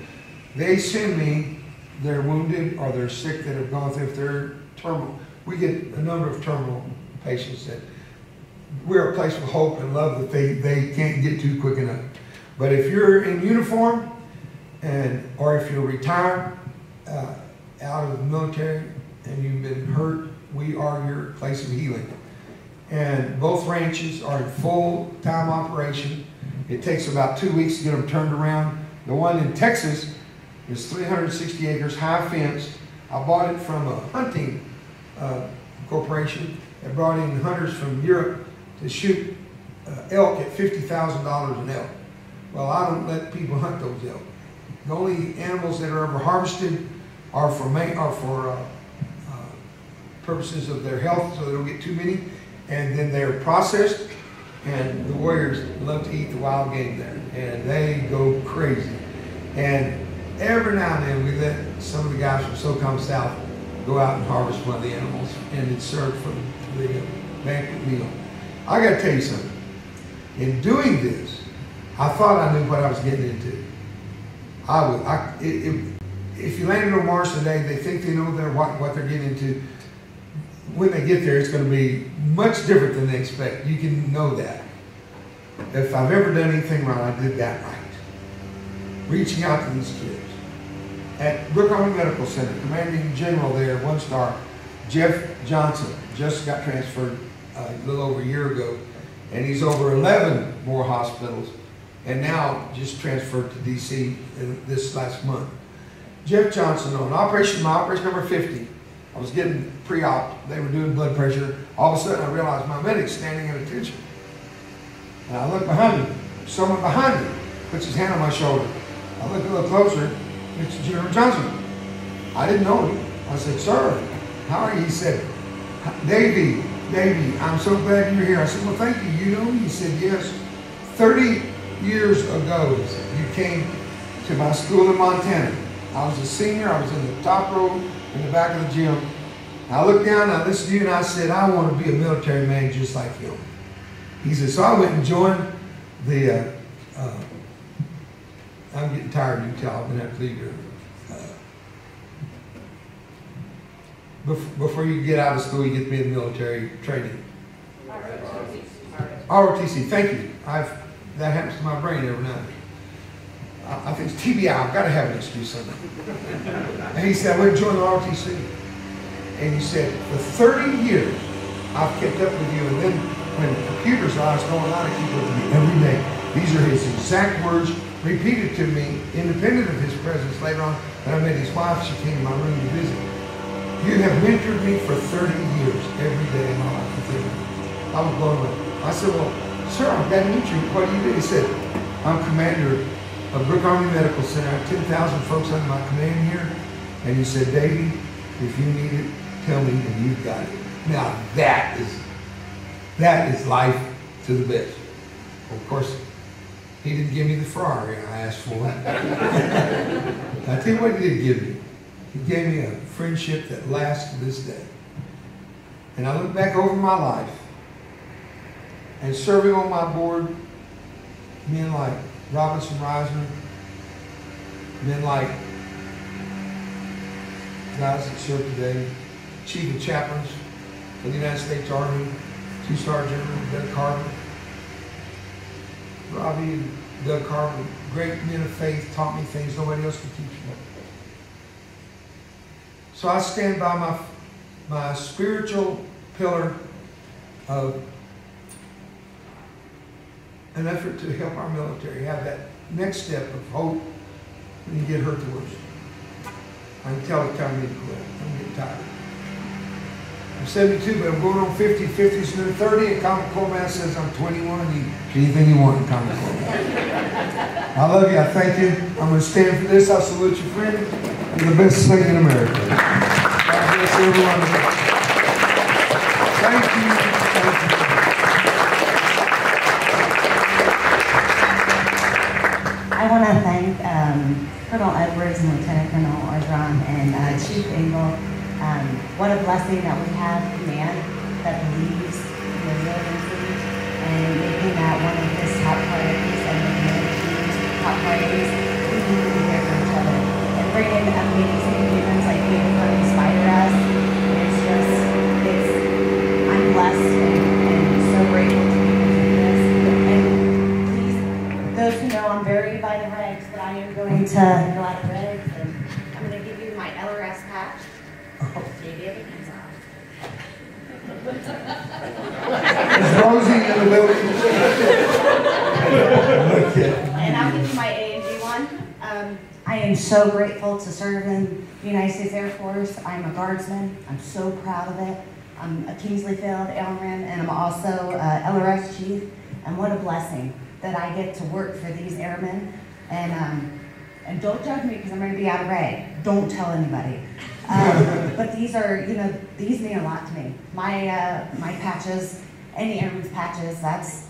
They send me their wounded or their sick that have gone through, if they're terminal. We get a number of terminal patients that we're a place of hope and love that they can't get to quick enough. But if you're in uniform, or if you're retired out of the military and you've been hurt, we are your place of healing. And both ranches are in full-time operation. It takes about 2 weeks to get them turned around. The one in Texas is 360 acres, high fenced. I bought it from a hunting corporation that brought in hunters from Europe to shoot elk at $50,000 an elk. Well, I don't let people hunt those elk. The only animals that are ever harvested are for purposes of their health, so they don't get too many. And then they're processed, and the warriors love to eat the wild game there, and they go crazy. And every now and then we let some of the guys from SOCOM South go out and harvest one of the animals, and it's served for the banquet meal. I got to tell you something. In doing this, I thought I knew what I was getting into. If you landed on Mars today, they think they know what they're getting into. When they get there, it's going to be much different than they expect. You can know that. If I've ever done anything right, I did that right. Reaching out to these kids. At Brooke Army Medical Center, commanding general there, 1-star, Jeff Johnson, just got transferred a little over a year ago, and he's over 11 more hospitals, and now just transferred to DC this last month. Jeff Johnson on my operation number 50, I was getting pre-op, they were doing blood pressure. All of a sudden I realized my medic's standing at attention. And I look behind me, someone behind me puts his hand on my shoulder. I look a little closer, it's General Johnson. I didn't know him. I said, "Sir, how are you?" He said, Davey, I'm so glad you're here." I said, "Well, thank you. You know me?" He said, "Yes. 30 years ago, you came to my school in Montana. I was a senior. I was in the top row in the back of the gym. I looked down, I listened to you, and I said, I want to be a military man just like him." He said, so I went and joined the, I'm getting tired of you, Cal. I'm going to have to leave here. Before you get out of school, you get to be in military training. ROTC, thank you. That happens to my brain every now and then. I think it's TBI, I've got to have an excuse on that. And he said, "I went to join the ROTC." And he said, "For 30 years, I've kept up with you." And then when computers are going on, I keep up with you every day. These are his exact words, repeated to me, independent of his presence later on. When I met his wife, she came to my room to visit. "You have mentored me for 30 years, every day of my life." For 30 years. I was blown away. I said, "Well, sir, I'm glad to meet you. What do you do?" He said, "I'm commander of Brooke Army Medical Center. I have 10,000 folks under my command here." And he said, "Davey, if you need it, tell me, and you've got it." Now that is life to the best. Of course, he didn't give me the Ferrari I asked for. I tell you what he did give me. He gave me a friendship that lasts to this day. And I look back over my life and serving on my board, men like Robinson Reisner, men like guys that serve today, Chief of Chaplains for the United States Army, 2-star General Doug Carver. Robbie and Doug Carver, great men of faith, taught me things nobody else could teach me. So I stand by my spiritual pillar of an effort to help our military have that next step of hope when you get hurt the worst. I can tell it's time to quit. I'm getting tired. I'm 72, but I'm going on 50. 50's new 30. And Common Core man says I'm 21. Anything you want in Common Core man. I love you. I thank you. I'm going to stand for this. I salute you, friend. You're the best thing in America. God bless everyone. Thank you. Thank you. I want to thank Colonel Edwards and Lieutenant Colonel Orgeron and Chief Engel. What a blessing that we have a man that believes in resiliency and making that one of his top priorities and making it a team's top priorities. We need to be there for each other and bring in amazing humans like you who inspire us. I'm blessed and so grateful to be able to do this. And please, those who know I'm very by the regs, but I am going to go out of regs and I'm going to give you my LRS patch. Maybe it comes out. Is Rosie in the building? And I'll give you my A&G one. I am so grateful to serve in the United States Air Force. I'm a guardsman. I'm so proud of it. I'm a Kingsley Field Airman, and I'm also LRS Chief. And what a blessing that I get to work for these airmen. And don't judge me because I'm going to be out of reg. Don't tell anybody. But these are, these mean a lot to me. My patches, any airman's patches, that's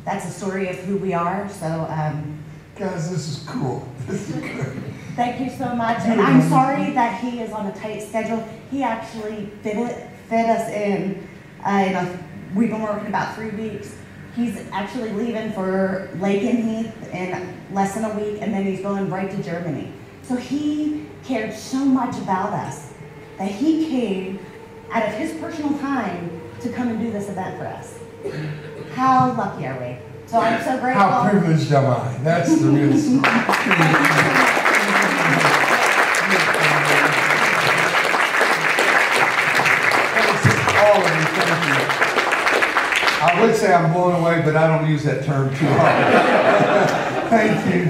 a story of who we are. So, guys, this is cool. This is good. Thank you so much. And I'm sorry that he is on a tight schedule. He actually fit us in. We've been working about 3 weeks. He's actually leaving for Lakenheath in less than a week, and then he's going right to Germany. So he cared so much about us that he came out of his personal time to come and do this event for us. How lucky are we? So I'm so grateful. How privileged am I? That's the real story. All of you, thank you. I would say I'm blown away, but I don't use that term too hard. Thank you.